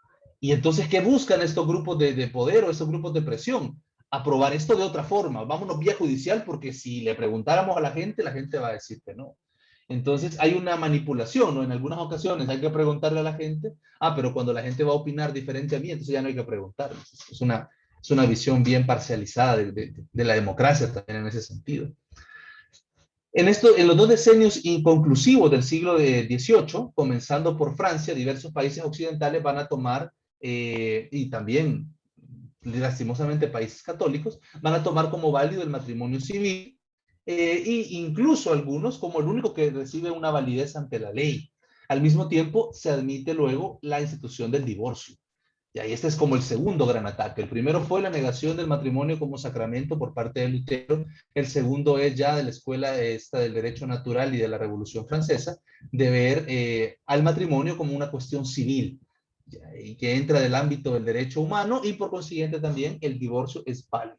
Y entonces, ¿qué buscan estos grupos de poder o estos grupos de presión? Aprobar esto de otra forma. Vámonos vía judicial porque si le preguntáramos a la gente va a decir que no. Entonces hay una manipulación, ¿no? En algunas ocasiones hay que preguntarle a la gente, pero cuando la gente va a opinar diferente a mí, entonces ya no hay que preguntarle. Es una visión bien parcializada de la democracia también en ese sentido. En los 2 decenios inconclusivos del siglo XVIII, comenzando por Francia, diversos países occidentales van a tomar, y también lastimosamente países católicos, van a tomar como válido el matrimonio civil, y incluso algunos como el único que recibe una validez ante la ley. Al mismo tiempo, se admite luego la institución del divorcio. Y ahí este es como el segundo gran ataque. El primero fue la negación del matrimonio como sacramento por parte de Lutero. El segundo es ya de la escuela esta del derecho natural y de la Revolución Francesa, de ver al matrimonio como una cuestión civil, y que entra del ámbito del derecho humano, y por consiguiente también el divorcio es válido.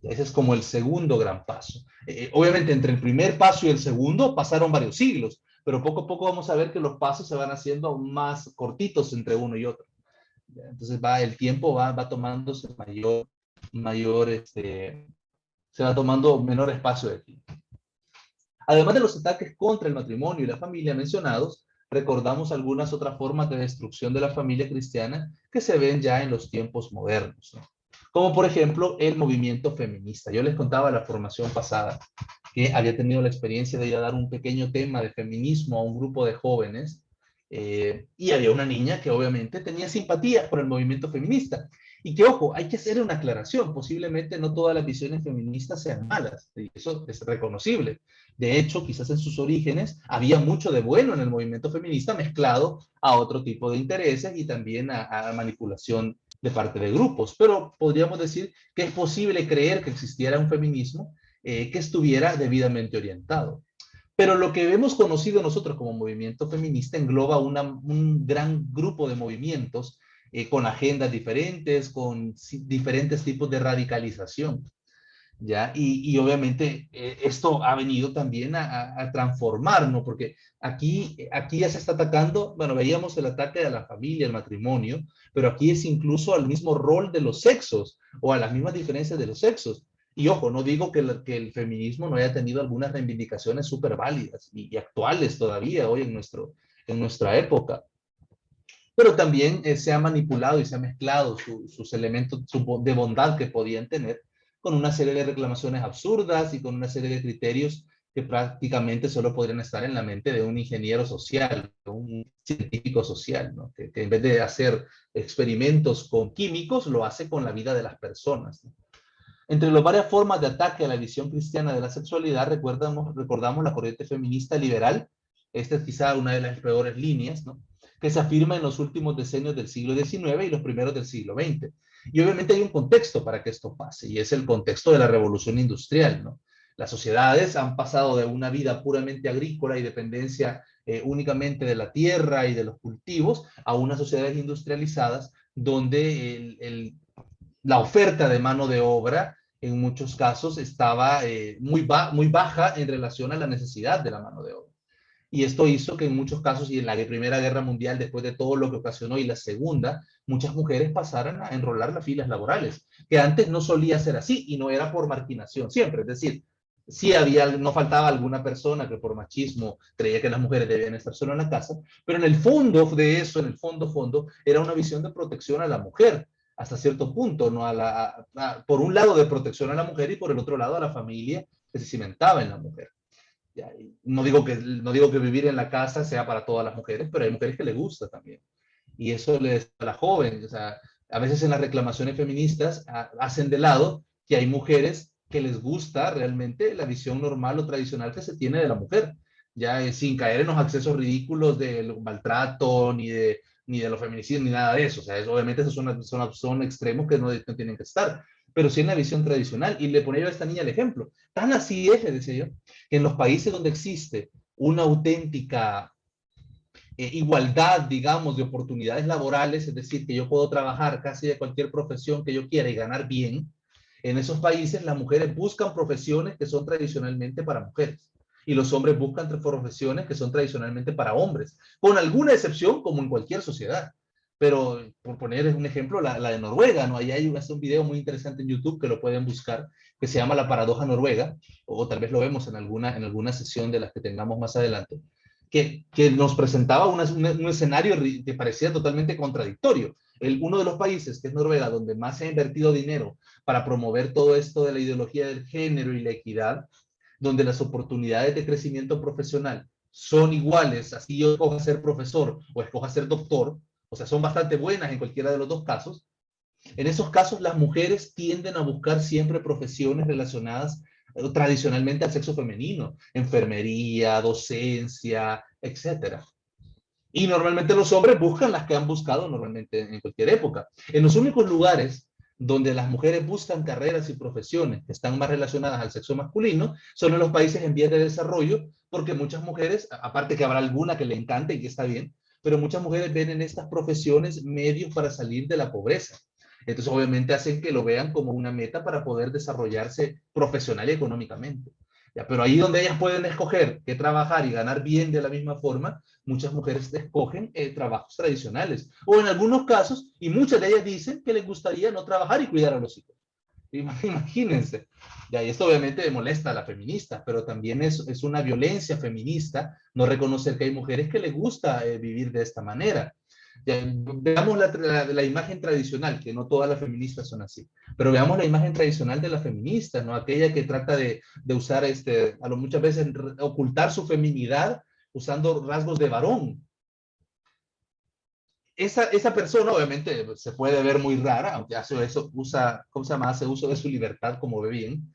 Ese es como el segundo gran paso. Obviamente entre el primer paso y el segundo pasaron varios siglos, pero poco a poco vamos a ver que los pasos se van haciendo aún más cortitos entre uno y otro. Entonces el tiempo va tomándose se va tomando menor espacio de tiempo. Además de los ataques contra el matrimonio y la familia mencionados, recordamos algunas otras formas de destrucción de la familia cristiana que se ven ya en los tiempos modernos, ¿no? Como por ejemplo el movimiento feminista. Yo les contaba la formación pasada que había tenido la experiencia de ir a dar un pequeño tema de feminismo a un grupo de jóvenes, y había una niña que obviamente tenía simpatía por el movimiento feminista. Y que, ojo, hay que hacer una aclaración. Posiblemente no todas las visiones feministas sean malas. Y eso es reconocible. De hecho, quizás en sus orígenes había mucho de bueno en el movimiento feminista mezclado a otro tipo de intereses y también a manipulación de parte de grupos. Pero podríamos decir que es posible creer que existiera un feminismo que estuviera debidamente orientado. Pero lo que hemos conocido nosotros como movimiento feminista engloba un gran grupo de movimientos con agendas diferentes, con diferentes tipos de radicalización, ¿ya? Y obviamente esto ha venido también a transformarnos, porque aquí ya se está atacando, bueno, veíamos el ataque a la familia, al matrimonio, pero aquí es incluso al mismo rol de los sexos o a las mismas diferencias de los sexos. Y ojo, no digo que el feminismo no haya tenido algunas reivindicaciones súper válidas y actuales todavía hoy en nuestra época, pero también se ha manipulado y se ha mezclado sus elementos de bondad que podían tener con una serie de reclamaciones absurdas y con una serie de criterios que prácticamente solo podrían estar en la mente de un ingeniero social, de un científico social, ¿no? Que en vez de hacer experimentos con químicos, lo hace con la vida de las personas, ¿no? Entre las varias formas de ataque a la visión cristiana de la sexualidad, recordamos la corriente feminista liberal. Esta es quizá una de las peores líneas, ¿no?, que se afirma en los últimos decenios del siglo XIX y los primeros del siglo XX. Y obviamente hay un contexto para que esto pase, y es el contexto de la revolución industrial, ¿no? Las sociedades han pasado de una vida puramente agrícola y dependencia únicamente de la tierra y de los cultivos a unas sociedades industrializadas donde la oferta de mano de obra en muchos casos estaba muy baja en relación a la necesidad de la mano de obra. Y esto hizo que en muchos casos, y en la Primera Guerra Mundial, después de todo lo que ocasionó, y la Segunda, muchas mujeres pasaran a enrolar las filas laborales, que antes no solía ser así, y no era por marginación siempre. Es decir, sí no faltaba alguna persona que por machismo creía que las mujeres debían estar solo en la casa, pero en el fondo de eso, en el fondo, era una visión de protección a la mujer, hasta cierto punto, ¿no? Por un lado de protección a la mujer y por el otro lado a la familia que se cimentaba en la mujer. Ya, no digo que vivir en la casa sea para todas las mujeres, pero hay mujeres que les gusta también. Y eso les a la joven. O sea, a veces en las reclamaciones feministas hacen de lado que hay mujeres que les gusta realmente la visión normal o tradicional que se tiene de la mujer, ya sin caer en los accesos ridículos del maltrato, ni de los feminicidios, ni nada de eso. O sea, obviamente esos son extremos que no tienen que estar, pero sí en la visión tradicional. Y le ponía yo a esta niña el ejemplo. Tan así es, le decía yo, que en los países donde existe una auténtica igualdad, digamos, de oportunidades laborales, es decir, que yo puedo trabajar casi de cualquier profesión que yo quiera y ganar bien, en esos países las mujeres buscan profesiones que son tradicionalmente para mujeres y los hombres buscan profesiones que son tradicionalmente para hombres, con alguna excepción como en cualquier sociedad. Pero por poner un ejemplo, la de Noruega, ¿no? Ahí hay un video muy interesante en YouTube que lo pueden buscar, que se llama La Paradoja Noruega, o tal vez lo vemos en alguna sesión de las que tengamos más adelante, que nos presentaba un escenario que parecía totalmente contradictorio. Uno de los países, que es Noruega, donde más se ha invertido dinero para promover todo esto de la ideología del género y la equidad, donde las oportunidades de crecimiento profesional son iguales, así yo escoja ser profesor o escoja ser doctor, o sea, son bastante buenas en cualquiera de los dos casos. En esos casos, las mujeres tienden a buscar siempre profesiones relacionadas tradicionalmente al sexo femenino, enfermería, docencia, etcétera. Y normalmente los hombres buscan las que han buscado normalmente en cualquier época. En los únicos lugares donde las mujeres buscan carreras y profesiones que están más relacionadas al sexo masculino son en los países en vías de desarrollo, porque muchas mujeres, aparte que habrá alguna que le encante y que está bien, pero muchas mujeres ven en estas profesiones medios para salir de la pobreza. Entonces, obviamente, hacen que lo vean como una meta para poder desarrollarse profesional y económicamente. ¿Ya? Pero ahí donde ellas pueden escoger qué trabajar y ganar bien de la misma forma, muchas mujeres escogen trabajos tradicionales. O en algunos casos, y muchas de ellas dicen que les gustaría no trabajar y cuidar a los hijos. Imagínense. Ya, y esto obviamente molesta a las feministas, pero también es una violencia feminista no reconocer que hay mujeres que les gusta vivir de esta manera. Ya, veamos la imagen tradicional, que no todas las feministas son así, pero veamos la imagen tradicional de la feminista, ¿no? Aquella que trata de usar, muchas veces, ocultar su feminidad usando rasgos de varón. Esa persona obviamente se puede ver muy rara, aunque hace eso, ¿cómo se llama? Hace uso de su libertad como ve bien,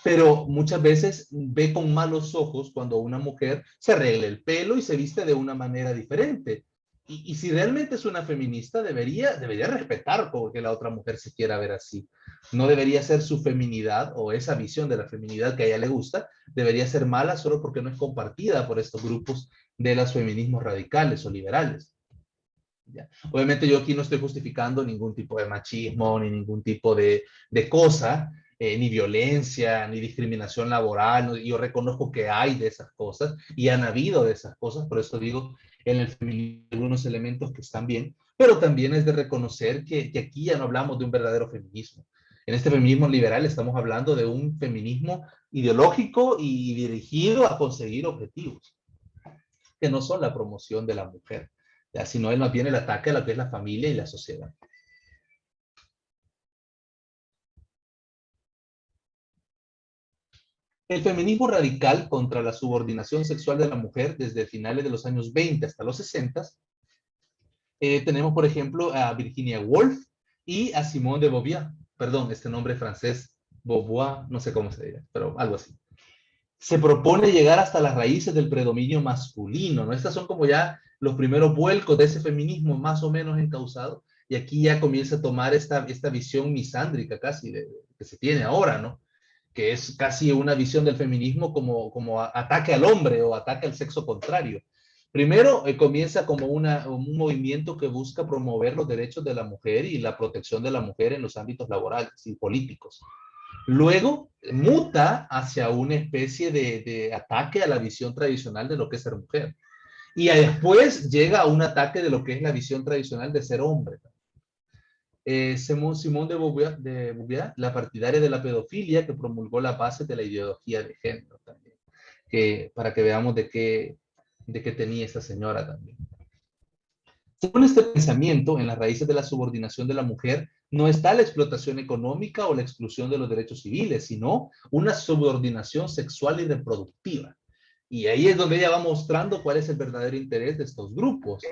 pero muchas veces ve con malos ojos cuando una mujer se arregla el pelo y se viste de una manera diferente. Y si realmente es una feminista, debería respetar porque la otra mujer se quiera ver así. No debería ser su feminidad o esa visión de la feminidad que a ella le gusta, debería ser mala solo porque no es compartida por estos grupos de los feminismos radicales o liberales. ¿Ya? Obviamente yo aquí no estoy justificando ningún tipo de machismo, ni ningún tipo de cosa, ni violencia, ni discriminación laboral. ¿No? Yo reconozco que hay de esas cosas y han habido de esas cosas, por eso digo, en el feminismo hay algunos elementos que están bien, pero también es de reconocer que aquí ya no hablamos de un verdadero feminismo. En este feminismo liberal estamos hablando de un feminismo ideológico y dirigido a conseguir objetivos, que no son la promoción de la mujer, ya, sino es más bien el ataque a lo que es la familia y la sociedad. El feminismo radical contra la subordinación sexual de la mujer desde finales de los años 20 hasta los 60, tenemos por ejemplo a Virginia Woolf y a Simone de Beauvoir, perdón, este nombre francés, Beauvoir, no sé cómo se diga, pero algo así. Se propone llegar hasta las raíces del predominio masculino, ¿no? Estas son como ya los primeros vuelcos de ese feminismo más o menos encauzado, y aquí ya comienza a tomar esta visión misándrica casi que se tiene ahora, ¿no? Que es casi una visión del feminismo como ataque al hombre o ataque al sexo contrario. Primero, comienza como un movimiento que busca promover los derechos de la mujer y la protección de la mujer en los ámbitos laborales y políticos. Luego muta hacia una especie de ataque a la visión tradicional de lo que es ser mujer. Y después llega a un ataque de lo que es la visión tradicional de ser hombre. Simone de Beauvoir, la partidaria de la pedofilia, que promulgó la base de la ideología de género también. Para que veamos de qué tenía esta señora también. Según este pensamiento, en las raíces de la subordinación de la mujer no está la explotación económica o la exclusión de los derechos civiles, sino una subordinación sexual y reproductiva. Y ahí es donde ella va mostrando cuál es el verdadero interés de estos grupos.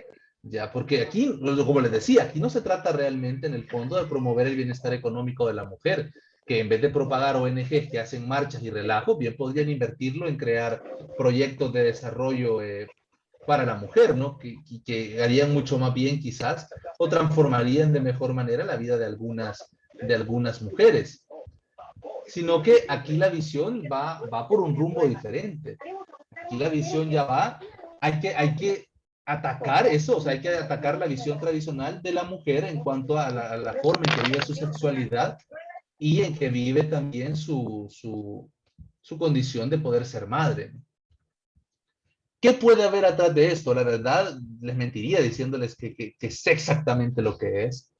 Ya, porque aquí, como les decía, aquí no se trata realmente en el fondo de promover el bienestar económico de la mujer, que en vez de propagar ONGs que hacen marchas y relajos, bien podrían invertirlo en crear proyectos de desarrollo para la mujer, ¿no? Que harían mucho más bien quizás o transformarían de mejor manera la vida de algunas mujeres. Sino que aquí la visión va por un rumbo diferente. Aquí la visión ya va, hay que atacar eso, o sea, hay que atacar la visión tradicional de la mujer en cuanto a la forma en que vive su sexualidad y en que vive también su condición de poder ser madre. ¿Qué puede haber atrás de esto? La verdad, les mentiría diciéndoles que sé exactamente lo que es.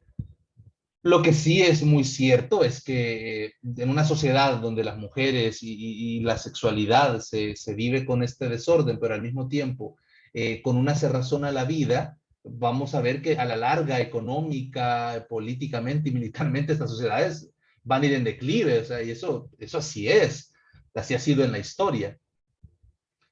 Lo que sí es muy cierto es que en una sociedad donde las mujeres y la sexualidad se vive con este desorden, pero al mismo tiempo con una cerrazón a la vida, vamos a ver que a la larga, económica, políticamente y militarmente, estas sociedades van a ir en declive, o sea, y eso así ha sido en la historia.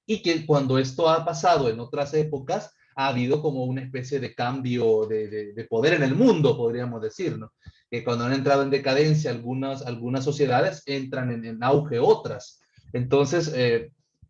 Y que cuando esto ha pasado en otras épocas, ha habido como una especie de cambio de poder en el mundo, podríamos decir, ¿no? Que cuando han entrado en decadencia algunas sociedades, entran en auge otras. Entonces,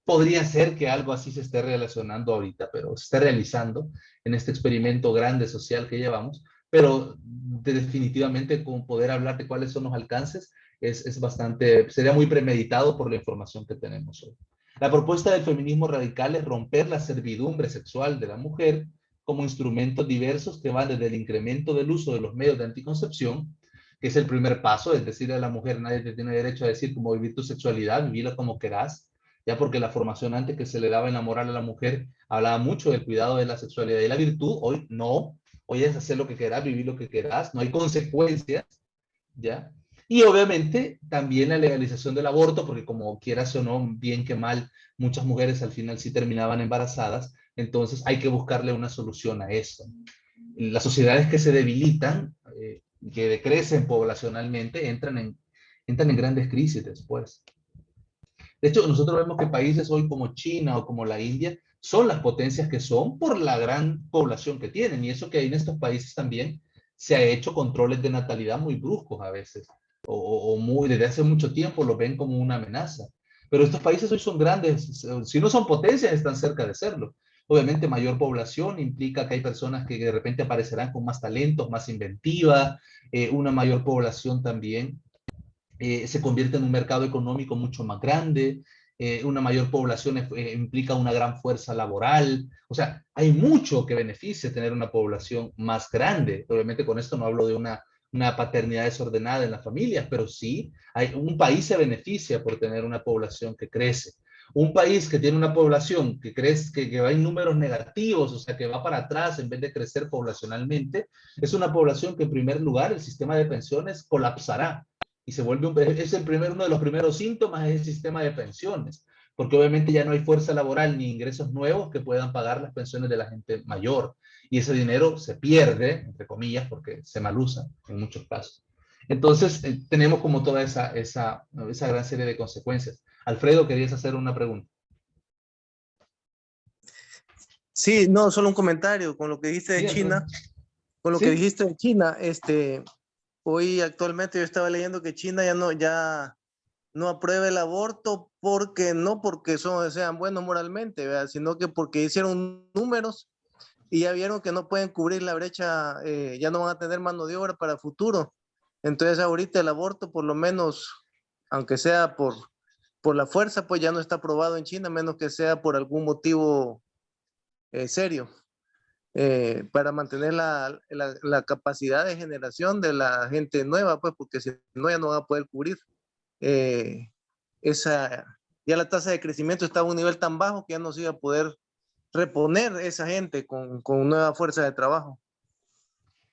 podría ser que algo así se esté relacionando ahorita, pero se esté realizando en este experimento grande social que llevamos, pero definitivamente con poder hablar de cuáles son los alcances es bastante, sería muy premeditado por la información que tenemos hoy. La propuesta del feminismo radical es romper la servidumbre sexual de la mujer como instrumentos diversos que van desde el incremento del uso de los medios de anticoncepción, que es el primer paso, es decir, a la mujer nadie te tiene derecho a decir cómo vivir tu sexualidad, vivirla como querás, ya porque la formación antes que se le daba en la moral a la mujer hablaba mucho del cuidado de la sexualidad y la virtud, hoy no, hoy es hacer lo que querás, vivir lo que querás, no hay consecuencias, ¿ya? Y obviamente también la legalización del aborto, porque como quieras o no, bien que mal, muchas mujeres al final sí terminaban embarazadas, entonces hay que buscarle una solución a eso. Las sociedades que se debilitan, que decrecen poblacionalmente, entran en grandes crisis después. De hecho, nosotros vemos que países hoy como China o como la India son las potencias que son por la gran población que tienen, y eso que hay en estos países también se ha hecho controles de natalidad muy bruscos a veces o muy, desde hace mucho tiempo lo ven como una amenaza. Pero estos países hoy son grandes, si no son potencias, están cerca de serlo. Obviamente mayor población implica que hay personas que de repente aparecerán con más talentos, más inventiva, una mayor población también se convierte en un mercado económico mucho más grande, una mayor población implica una gran fuerza laboral, o sea, hay mucho que beneficia tener una población más grande. Obviamente con esto no hablo de una paternidad desordenada en las familias, pero sí, un país se beneficia por tener una población que crece. Un país que tiene una población que crece, que va en números negativos, o sea, que va para atrás en vez de crecer poblacionalmente, es una población que en primer lugar el sistema de pensiones colapsará y se vuelve uno de los primeros síntomas es el sistema de pensiones, porque obviamente ya no hay fuerza laboral ni ingresos nuevos que puedan pagar las pensiones de la gente mayor, y ese dinero se pierde, entre comillas, porque se malusa en muchos casos. Entonces, tenemos como toda esa gran serie de consecuencias. Alfredo, querías hacer una pregunta. Sí, no, solo un comentario con lo que dijiste de Sí, China. Con lo sí. que dijiste de China, hoy actualmente yo estaba leyendo que China ya no aprueba el aborto no porque sean buenos moralmente, ¿verdad? Sino que porque hicieron números y ya vieron que no pueden cubrir la brecha, ya no van a tener mano de obra para futuro. Entonces ahorita el aborto, por lo menos, aunque sea por la fuerza, pues ya no está aprobado en China, menos que sea por algún motivo serio. Para mantener la capacidad de generación de la gente nueva, pues, porque si no, ya no va a poder cubrir ya la tasa de crecimiento está a un nivel tan bajo que ya no se iba a poder reponer esa gente con nueva fuerza de trabajo.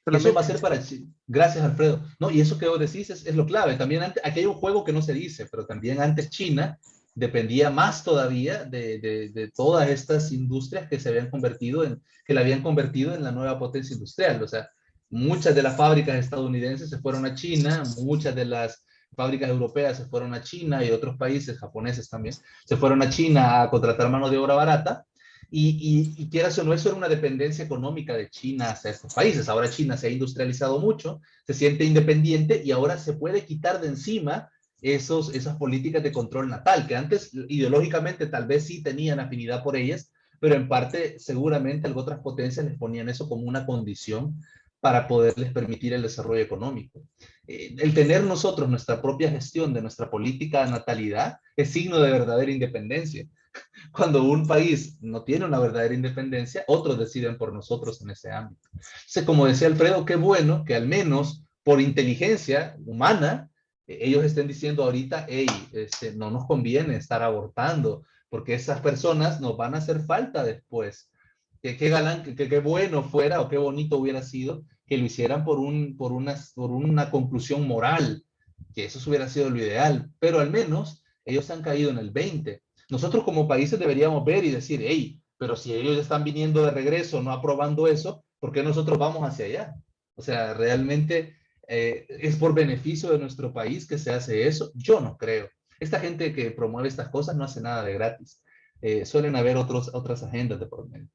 Eso va a ser para Chile. Gracias, Alfredo. No, y eso que vos decís es lo clave. También aquí hay un juego que no se dice, pero también antes China dependía más todavía de todas estas industrias que que la habían convertido en la nueva potencia industrial. O sea, muchas de las fábricas estadounidenses se fueron a China, muchas de las fábricas europeas se fueron a China y otros países, japoneses también, se fueron a China a contratar mano de obra barata. Y quieras o no, eso era una dependencia económica de China hacia estos países. Ahora China se ha industrializado mucho, se siente independiente y ahora se puede quitar de encima esas políticas de control natal, que antes ideológicamente tal vez sí tenían afinidad por ellas, pero en parte seguramente otras potencias les ponían eso como una condición para poderles permitir el desarrollo económico. El tener nosotros nuestra propia gestión de nuestra política de natalidad es signo de verdadera independencia. Cuando un país no tiene una verdadera independencia, otros deciden por nosotros en ese ámbito. Entonces, como decía Alfredo, qué bueno que al menos por inteligencia humana, ellos estén diciendo ahorita, hey, no nos conviene estar abortando, porque esas personas nos van a hacer falta después. Qué galán, qué bueno fuera o qué bonito hubiera sido que lo hicieran por una conclusión moral, que eso hubiera sido lo ideal, pero al menos ellos han caído en el 20. Nosotros como países deberíamos ver y decir, hey, pero si ellos están viniendo de regreso, no aprobando eso, ¿por qué nosotros vamos hacia allá? O sea, realmente es por beneficio de nuestro país que se hace eso. Yo no creo. Esta gente que promueve estas cosas no hace nada de gratis. Suelen haber otras agendas de por medio.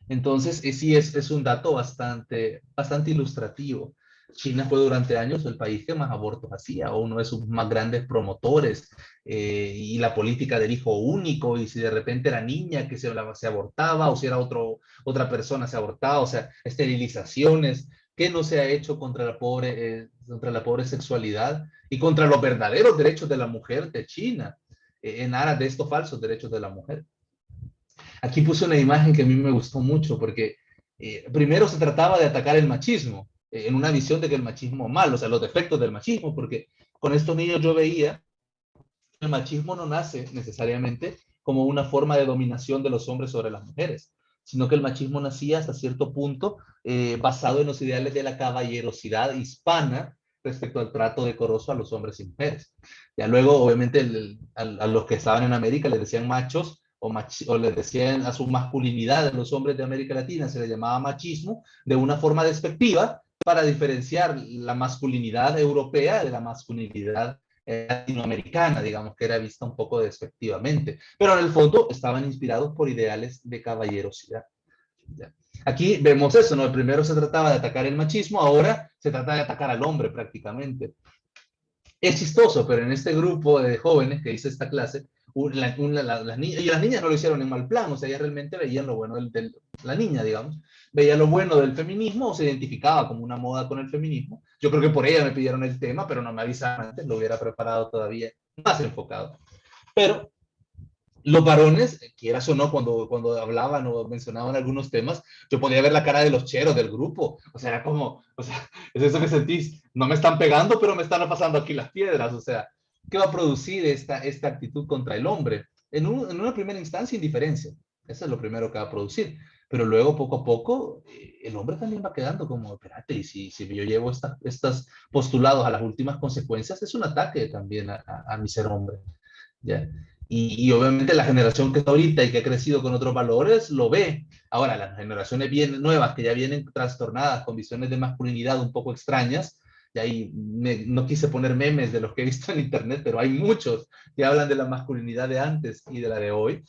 Entonces, sí es un dato bastante ilustrativo. China fue durante años el país que más abortos hacía, o uno de sus más grandes promotores, y la política del hijo único, y si de repente era niña que se abortaba, o si era otra persona se abortaba, o sea, esterilizaciones, ¿qué no se ha hecho contra la pobre sexualidad y contra los verdaderos derechos de la mujer de China, en aras de estos falsos derechos de la mujer? Aquí puse una imagen que a mí me gustó mucho porque primero se trataba de atacar el machismo, en una visión de que el machismo es malo, o sea, los defectos del machismo, porque con estos niños yo veía que el machismo no nace necesariamente como una forma de dominación de los hombres sobre las mujeres, sino que el machismo nacía hasta cierto punto basado en los ideales de la caballerosidad hispana respecto al trato decoroso a los hombres y mujeres. Ya luego, obviamente, a los que estaban en América les decían machos, o les decían a su masculinidad de los hombres de América Latina, se le llamaba machismo, de una forma despectiva para diferenciar la masculinidad europea de la masculinidad latinoamericana, digamos, que era vista un poco despectivamente. Pero en el fondo estaban inspirados por ideales de caballerosidad. ¿Ya? Aquí vemos eso, ¿no? Primero se trataba de atacar el machismo, ahora se trata de atacar al hombre prácticamente. Es chistoso, pero en este grupo de jóvenes que hice esta clase, las niñas no lo hicieron en mal plan, o sea, ellas realmente veían lo bueno la niña, digamos, veía lo bueno del feminismo o se identificaba como una moda con el feminismo. Yo creo que por ella me pidieron el tema, pero no me avisaron antes, lo hubiera preparado todavía más enfocado. Pero los varones, quieras o no, cuando hablaban o mencionaban algunos temas, yo podía ver la cara de los cheros del grupo. O sea, era como, o sea, es eso que sentís, no me están pegando, pero me están pasando aquí las piedras. O sea, ¿qué va a producir esta actitud contra el hombre? En una primera instancia, indiferencia. Eso es lo primero que va a producir. Pero luego, poco a poco, el hombre también va quedando como, espérate, y si yo llevo estos postulados a las últimas consecuencias, es un ataque también a mi ser hombre. ¿Ya? Y obviamente la generación que está ahorita y que ha crecido con otros valores lo ve. Ahora, las generaciones nuevas que ya vienen trastornadas con visiones de masculinidad un poco extrañas, y ahí no quise poner memes de los que he visto en internet, pero hay muchos que hablan de la masculinidad de antes y de la de hoy,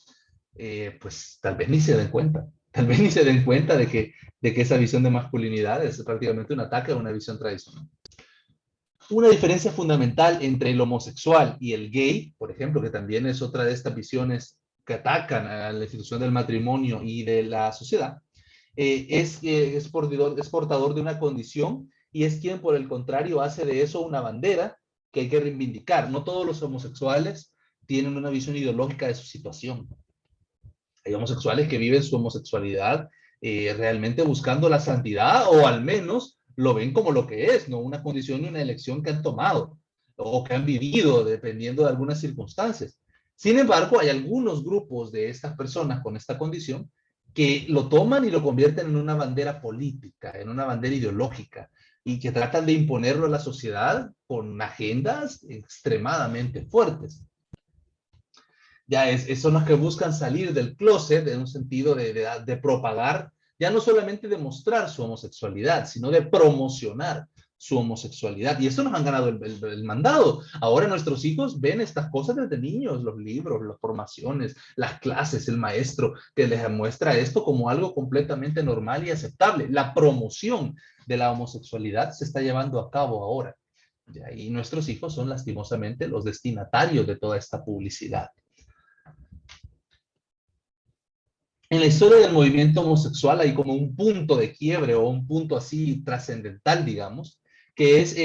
pues tal vez ni se den cuenta. Tal vez ni se den cuenta de que esa visión de masculinidad es prácticamente un ataque a una visión tradicional. Una diferencia fundamental entre el homosexual y el gay, por ejemplo, que también es otra de estas visiones que atacan a la institución del matrimonio y de la sociedad, es portador de una condición y es quien, por el contrario, hace de eso una bandera que hay que reivindicar. No todos los homosexuales tienen una visión ideológica de su situación. Hay homosexuales que viven su homosexualidad realmente buscando la santidad, o al menos lo ven como lo que es, no una condición y una elección que han tomado o que han vivido dependiendo de algunas circunstancias. Sin embargo, hay algunos grupos de estas personas con esta condición que lo toman y lo convierten en una bandera política, en una bandera ideológica, y que tratan de imponerlo a la sociedad con agendas extremadamente fuertes. Ya son los que buscan salir del closet en un sentido de propagar, ya no solamente de mostrar su homosexualidad, sino de promocionar su homosexualidad. Y eso nos han ganado el mandado. Ahora nuestros hijos ven estas cosas desde niños, los libros, las formaciones, las clases, el maestro que les muestra esto como algo completamente normal y aceptable. La promoción de la homosexualidad se está llevando a cabo ahora. Y nuestros hijos son lastimosamente los destinatarios de toda esta publicidad. En la historia del movimiento homosexual hay como un punto de quiebre o un punto así trascendental, digamos, que es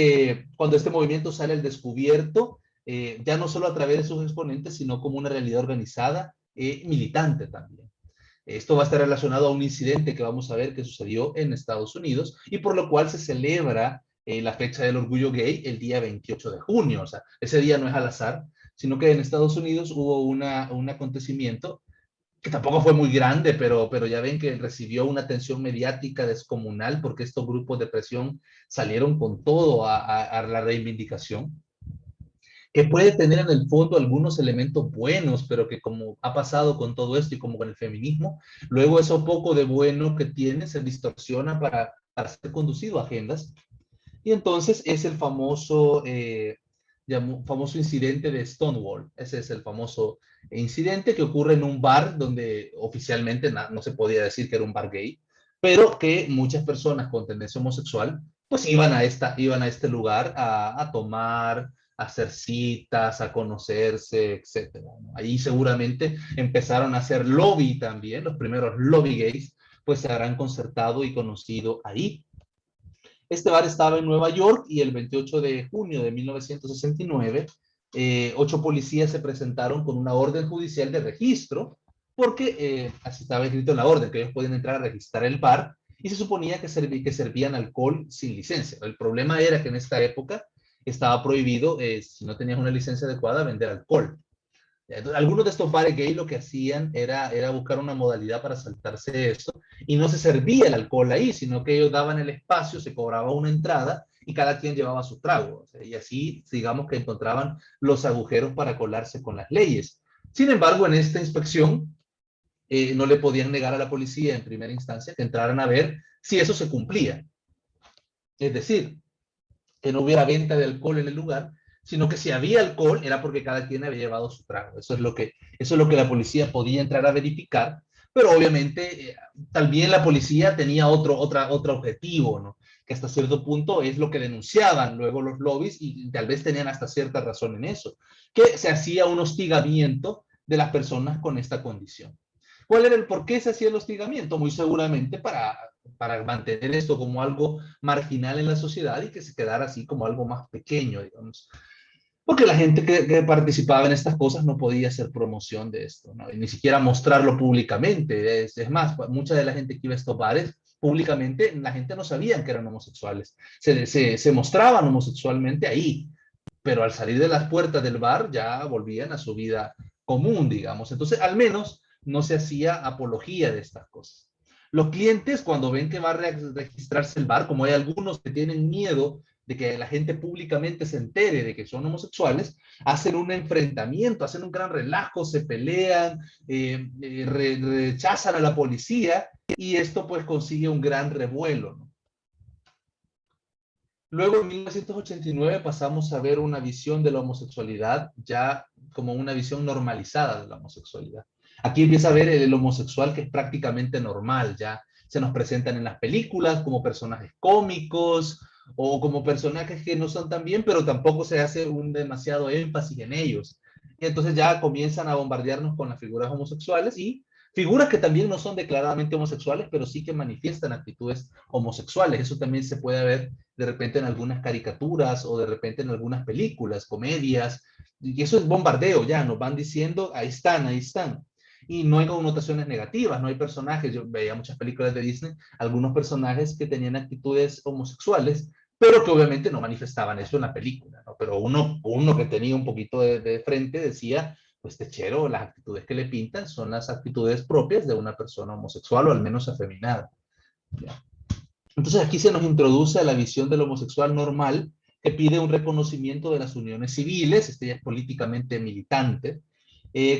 cuando este movimiento sale al descubierto, ya no solo a través de sus exponentes, sino como una realidad organizada, militante también. Esto va a estar relacionado a un incidente que vamos a ver que sucedió en Estados Unidos y por lo cual se celebra la fecha del orgullo gay el día 28 de junio. O sea, ese día no es al azar, sino que en Estados Unidos hubo un acontecimiento que tampoco fue muy grande, pero ya ven que recibió una atención mediática descomunal porque estos grupos de presión salieron con todo a la reivindicación, que puede tener en el fondo algunos elementos buenos, pero que como ha pasado con todo esto y como con el feminismo, luego eso poco de bueno que tiene se distorsiona para ser conducido a agendas. Y entonces es el famoso incidente de Stonewall. Ese es el famoso incidente que ocurre en un bar donde oficialmente no se podía decir que era un bar gay, pero que muchas personas con tendencia homosexual pues iban a este lugar a tomar, a hacer citas, a conocerse, etc. Ahí seguramente empezaron a hacer lobby también, los primeros lobby gays, pues se habrán concertado y conocido ahí. Este bar estaba en Nueva York y el 28 de junio de 1969, 8 policías se presentaron con una orden judicial de registro, porque así estaba escrito en la orden, que ellos podían entrar a registrar el bar y se suponía que servían alcohol sin licencia. El problema era que en esta época estaba prohibido, si no tenías una licencia adecuada, vender alcohol. Entonces, algunos de estos bares gay lo que hacían era buscar una modalidad para saltarse esto y no se servía el alcohol ahí, sino que ellos daban el espacio, se cobraba una entrada y cada quien llevaba su trago. Y así, digamos que encontraban los agujeros para colarse con las leyes. Sin embargo, en esta inspección no le podían negar a la policía en primera instancia que entraran a ver si eso se cumplía. Es decir, que no hubiera venta de alcohol en el lugar, sino que si había alcohol era porque cada quien había llevado su trago. Eso es lo que la policía podía entrar a verificar, pero obviamente también la policía tenía otro objetivo, ¿no? Que hasta cierto punto es lo que denunciaban luego los lobbies y tal vez tenían hasta cierta razón en eso, que se hacía un hostigamiento de las personas con esta condición. ¿Cuál era el por qué se hacía el hostigamiento? Muy seguramente para mantener esto como algo marginal en la sociedad y que se quedara así como algo más pequeño, digamos. Porque la gente que participaba en estas cosas no podía hacer promoción de esto, ¿no? Y ni siquiera mostrarlo públicamente. Es más, mucha de la gente que iba a estos bares, públicamente, la gente no sabía que eran homosexuales. Se mostraban homosexualmente ahí, pero al salir de las puertas del bar ya volvían a su vida común, digamos. Entonces, al menos no se hacía apología de estas cosas. Los clientes, cuando ven que va a registrarse el bar, como hay algunos que tienen miedo de que la gente públicamente se entere de que son homosexuales, hacen un enfrentamiento, hacen un gran relajo, se pelean, rechazan a la policía y esto pues consigue un gran revuelo, ¿no? Luego en 1989 pasamos a ver una visión de la homosexualidad ya como una visión normalizada de la homosexualidad. Aquí empieza a ver el homosexual que es prácticamente normal, ya se nos presentan en las películas como personajes cómicos o como personajes que no son tan bien, pero tampoco se hace un demasiado énfasis en ellos. Y entonces ya comienzan a bombardearnos con las figuras homosexuales y figuras que también no son declaradamente homosexuales, pero sí que manifiestan actitudes homosexuales. Eso también se puede ver de repente en algunas caricaturas o de repente en algunas películas, comedias. Y eso es bombardeo, ya nos van diciendo, ahí están, ahí están. Y no hay connotaciones negativas, no hay personajes. Yo veía muchas películas de Disney, algunos personajes que tenían actitudes homosexuales, pero que obviamente no manifestaban eso en la película, ¿no? Pero uno que tenía un poquito de frente decía, pues techero, las actitudes que le pintan son las actitudes propias de una persona homosexual o al menos afeminada. ¿Ya? Entonces aquí se nos introduce a la visión del homosexual normal que pide un reconocimiento de las uniones civiles, este ya es políticamente militante,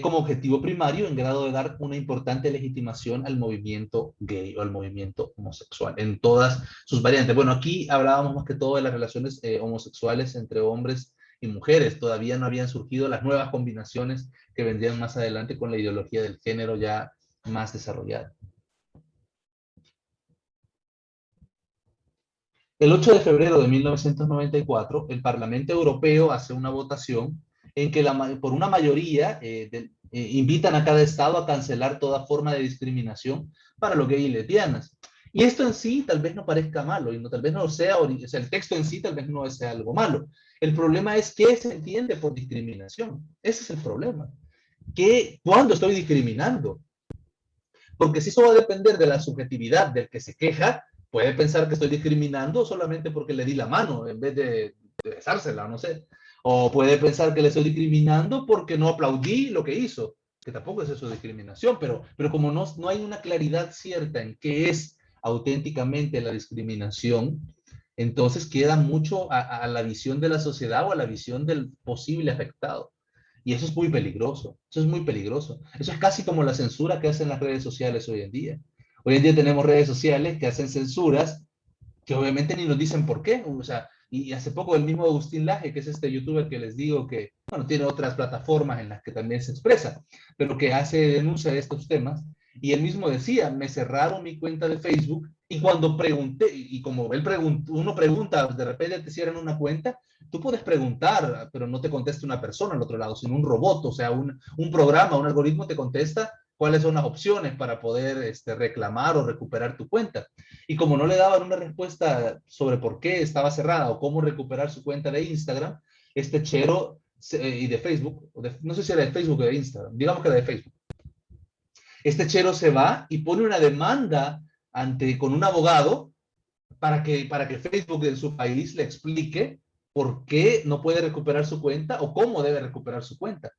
como objetivo primario en grado de dar una importante legitimación al movimiento gay o al movimiento homosexual en todas sus variantes. Bueno, aquí hablábamos más que todo de las relaciones homosexuales entre hombres y mujeres. Todavía no habían surgido las nuevas combinaciones que vendrían más adelante con la ideología del género ya más desarrollada. El 8 de febrero de 1994, el Parlamento Europeo hace una votación en que por una mayoría invitan a cada estado a cancelar toda forma de discriminación para los gays y lesbianas. Y esto en sí tal vez no parezca malo, y tal vez no sea, o sea, el texto en sí tal vez no sea algo malo. El problema es qué se entiende por discriminación. Ese es el problema. ¿Cuándo estoy discriminando? Porque si eso va a depender de la subjetividad del que se queja, puede pensar que estoy discriminando solamente porque le di la mano en vez de besársela, no sé. O puede pensar que le estoy discriminando porque no aplaudí lo que hizo, que tampoco es eso de discriminación, pero como no hay una claridad cierta en qué es auténticamente la discriminación, entonces queda mucho a la visión de la sociedad o a la visión del posible afectado. Y eso es muy peligroso, eso es muy peligroso. Eso es casi como la censura que hacen las redes sociales hoy en día. Hoy en día tenemos redes sociales que hacen censuras que obviamente ni nos dicen por qué. O sea, y hace poco el mismo Agustín Laje, que es este youtuber que les digo que, bueno, tiene otras plataformas en las que también se expresa, pero que hace denuncia de estos temas, y él mismo decía, me cerraron mi cuenta de Facebook, y cuando pregunté, y como él uno pregunta, de repente te cierran una cuenta, tú puedes preguntar, pero no te contesta una persona al otro lado, sino un robot, o sea, un programa, un algoritmo te contesta cuáles son las opciones para poder reclamar o recuperar tu cuenta. Y como no le daban una respuesta sobre por qué estaba cerrada o cómo recuperar su cuenta de Instagram, este chero y de Facebook, no sé si era de Facebook o de Instagram, digamos que era de Facebook. Este chero se va y pone una demanda con un abogado para que Facebook en su país le explique por qué no puede recuperar su cuenta o cómo debe recuperar su cuenta.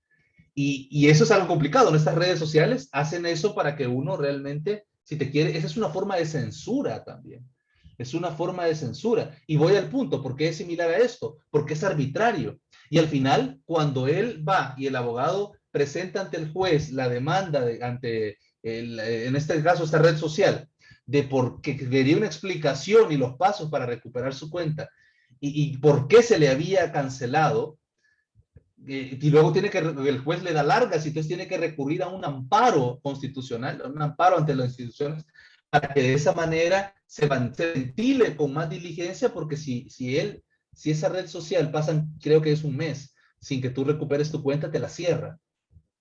Y eso es algo complicado. En estas redes sociales hacen eso para que uno realmente, si te quiere, esa es una forma de censura también. Es una forma de censura. Y voy al punto, ¿por qué es similar a esto? Porque es arbitrario. Y al final, cuando él va y el abogado presenta ante el juez la demanda en este caso, esta red social, de por qué quería una explicación y los pasos para recuperar su cuenta y por qué se le había cancelado, y luego el juez le da largas y entonces tiene que recurrir a un amparo constitucional, un amparo ante las instituciones, para que de esa manera se ventile con más diligencia, porque si esa red social pasa, creo que es un mes, sin que tú recuperes tu cuenta, te la cierra.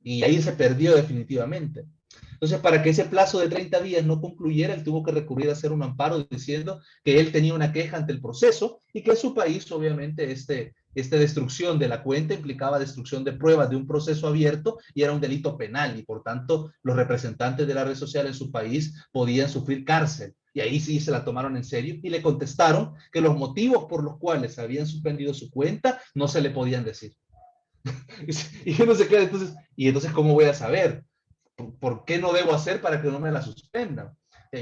Y ahí se perdió definitivamente. Entonces, para que ese plazo de 30 días no concluyera, él tuvo que recurrir a hacer un amparo diciendo que él tenía una queja ante el proceso y que en su país, obviamente, esta destrucción de la cuenta implicaba destrucción de pruebas de un proceso abierto y era un delito penal, y por tanto los representantes de la red social en su país podían sufrir cárcel. Y ahí sí se la tomaron en serio y le contestaron que los motivos por los cuales habían suspendido su cuenta no se le podían decir. Y uno se queda entonces, ¿cómo voy a saber? ¿Por qué no debo hacer para que no me la suspendan?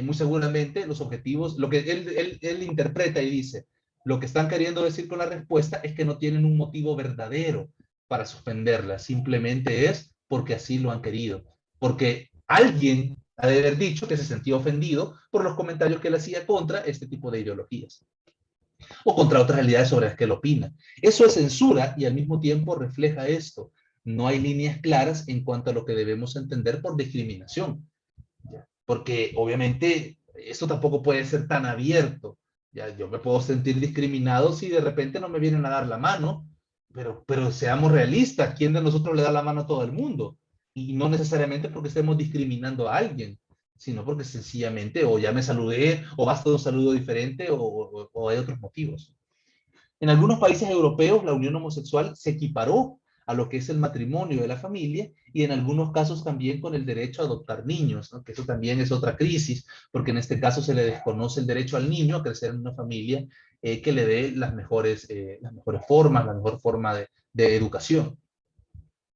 Muy seguramente los objetivos, lo que él interpreta y dice, lo que están queriendo decir con la respuesta es que no tienen un motivo verdadero para suspenderla, simplemente es porque así lo han querido, porque alguien ha de haber dicho que se sentía ofendido por los comentarios que él hacía contra este tipo de ideologías o contra otras realidades sobre las que él opina. Eso es censura y al mismo tiempo refleja esto. No hay líneas claras en cuanto a lo que debemos entender por discriminación. Porque obviamente esto tampoco puede ser tan abierto. Ya, yo me puedo sentir discriminado si de repente no me vienen a dar la mano, pero seamos realistas, ¿quién de nosotros le da la mano a todo el mundo? Y no necesariamente porque estemos discriminando a alguien, sino porque sencillamente o ya me saludé, o basta un saludo diferente, o hay otros motivos. En algunos países europeos la unión homosexual se equiparó a lo que es el matrimonio de la familia y en algunos casos también con el derecho a adoptar niños, ¿no? Que eso también es otra crisis, porque en este caso se le desconoce el derecho al niño a crecer en una familia que le dé las mejores formas, la mejor forma de educación.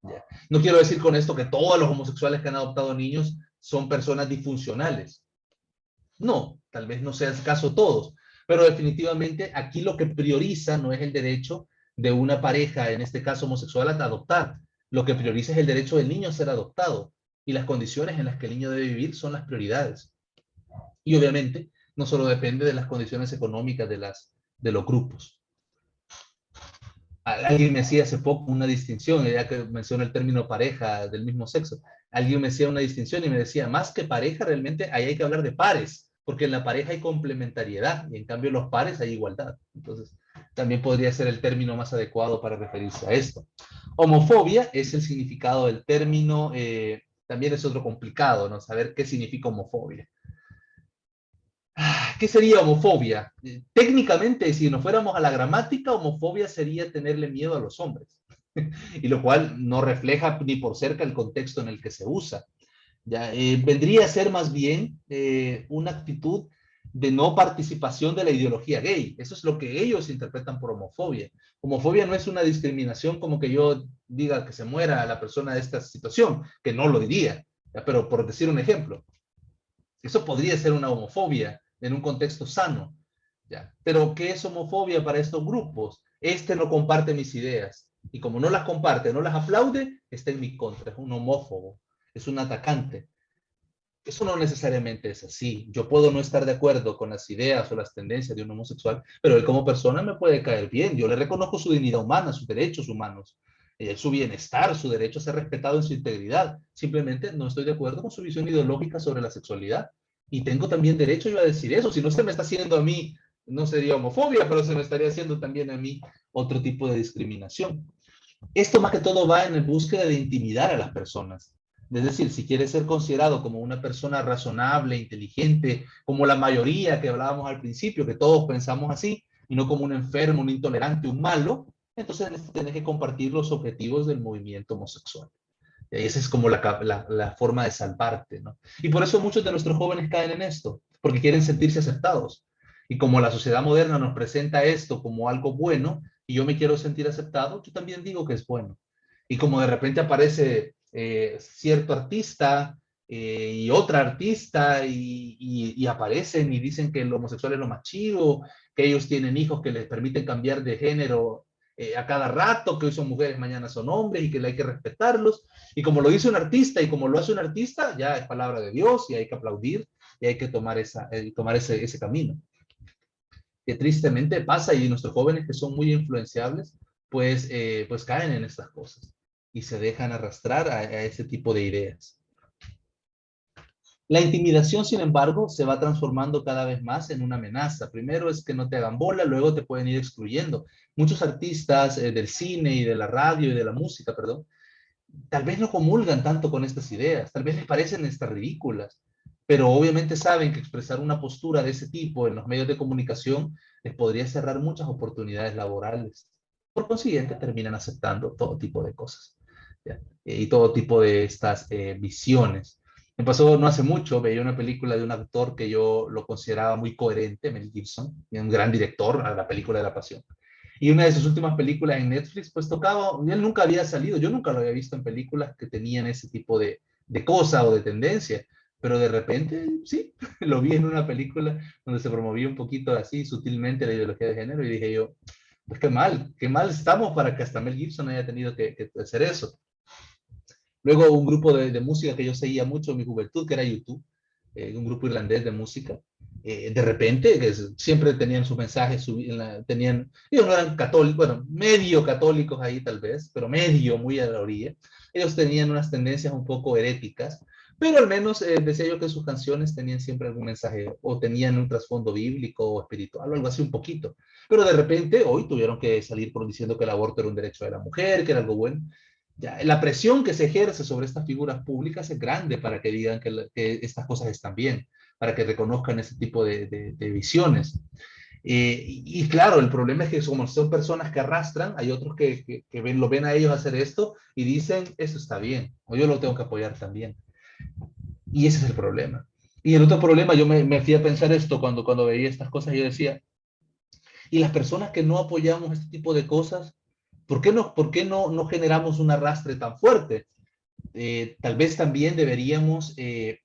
¿Ya? No quiero decir con esto que todos los homosexuales que han adoptado niños son personas disfuncionales. No, tal vez no sea el caso todos, pero definitivamente aquí lo que prioriza no es el derecho de una pareja, en este caso homosexual, a adoptar, Lo que prioriza es el derecho del niño a ser adoptado y las condiciones en las que el niño debe vivir son las prioridades. Y obviamente no solo depende de las condiciones económicas de los grupos. Alguien me hacía hace poco una distinción, ya que mencionó el término pareja del mismo sexo. Alguien me hacía una distinción y me decía, más que pareja, realmente ahí hay que hablar de pares, porque en la pareja hay complementariedad y en cambio en los pares hay igualdad. Entonces, también podría ser el término más adecuado para referirse a esto. Homofobia es el significado del término, también es otro complicado, ¿no? Saber qué significa homofobia. ¿Qué sería homofobia? Técnicamente, si nos fuéramos a la gramática, homofobia sería tenerle miedo a los hombres, y lo cual no refleja ni por cerca el contexto en el que se usa. ¿Ya? Vendría a ser más bien una actitud de no participación de la ideología gay. Eso es lo que ellos interpretan por homofobia. Homofobia no es una discriminación como que yo diga que se muera la persona de esta situación, que no lo diría, ¿ya? Pero por decir un ejemplo, eso podría ser una homofobia en un contexto sano, ¿ya? Pero ¿qué es homofobia para estos grupos? Este no comparte mis ideas, y como no las comparte, no las aplaude, está en mi contra, es un homófobo, es un atacante. Eso no necesariamente es así. Yo puedo no estar de acuerdo con las ideas o las tendencias de un homosexual, pero él como persona me puede caer bien. Yo le reconozco su dignidad humana, sus derechos humanos, su bienestar, su derecho a ser respetado en su integridad. Simplemente no estoy de acuerdo con su visión ideológica sobre la sexualidad. Y tengo también derecho yo a decir eso. Si no se me está haciendo a mí, no sería homofobia, pero se me estaría haciendo también a mí otro tipo de discriminación. Esto más que todo va en la búsqueda de intimidar a las personas. Es decir, si quieres ser considerado como una persona razonable, inteligente, como la mayoría que hablábamos al principio, que todos pensamos así, y no como un enfermo, un intolerante, un malo, entonces tienes que compartir los objetivos del movimiento homosexual. Y esa es como la forma de salvarte, ¿no? Y por eso muchos de nuestros jóvenes caen en esto, porque quieren sentirse aceptados. Y como la sociedad moderna nos presenta esto como algo bueno, y yo me quiero sentir aceptado, yo también digo que es bueno. Y como de repente aparece cierto artista y otra artista y aparecen y dicen que el homosexual es lo más chido, que ellos tienen hijos que les permiten cambiar de género a cada rato, que hoy son mujeres, mañana son hombres y que hay que respetarlos. Y como lo dice un artista y como lo hace un artista, ya es palabra de Dios y hay que aplaudir y hay que tomar ese camino. Que tristemente pasa y nuestros jóvenes que son muy influenciables, pues caen en estas cosas y se dejan arrastrar a ese tipo de ideas. La intimidación, sin embargo, se va transformando cada vez más en una amenaza. Primero es que no te hagan bola, luego te pueden ir excluyendo. Muchos artistas del cine y de la radio y de la música, perdón, tal vez no comulgan tanto con estas ideas, tal vez les parecen estas ridículas, pero obviamente saben que expresar una postura de ese tipo en los medios de comunicación les podría cerrar muchas oportunidades laborales. Por consiguiente, terminan aceptando todo tipo de cosas, ¿ya? Y todo tipo de estas visiones. Me pasó no hace mucho, veía una película de un actor que yo lo consideraba muy coherente, Mel Gibson, un gran director a la película de la pasión. Y una de sus últimas películas en Netflix, pues tocaba, él nunca había salido, yo nunca lo había visto en películas que tenían ese tipo de cosa o de tendencia, pero de repente, sí, lo vi en una película donde se promovía un poquito así, sutilmente la ideología de género, y dije yo, pues qué mal estamos para que hasta Mel Gibson haya tenido que hacer eso. Luego un grupo de música que yo seguía mucho en mi juventud, que era YouTube, un grupo irlandés de música, de repente, que siempre tenían sus mensajes, tenían, ellos no eran católicos, bueno, medio católicos ahí tal vez, pero medio, muy a la orilla. Ellos tenían unas tendencias un poco heréticas, pero al menos decía yo que sus canciones tenían siempre algún mensaje, o tenían un trasfondo bíblico o espiritual, o algo así un poquito. Pero de repente, hoy tuvieron que salir por diciendo que el aborto era un derecho de la mujer, que era algo bueno. Ya, la presión que se ejerce sobre estas figuras públicas es grande para que digan que estas cosas están bien, para que reconozcan ese tipo de visiones. Y claro, el problema es que como son personas que arrastran, hay otros que lo ven a ellos hacer esto y dicen, eso está bien, o yo lo tengo que apoyar también. Y ese es el problema. Y el otro problema, yo me fui a pensar esto cuando veía estas cosas, yo decía, y las personas que no apoyamos este tipo de cosas, ¿por qué no generamos un arrastre tan fuerte? Tal vez también deberíamos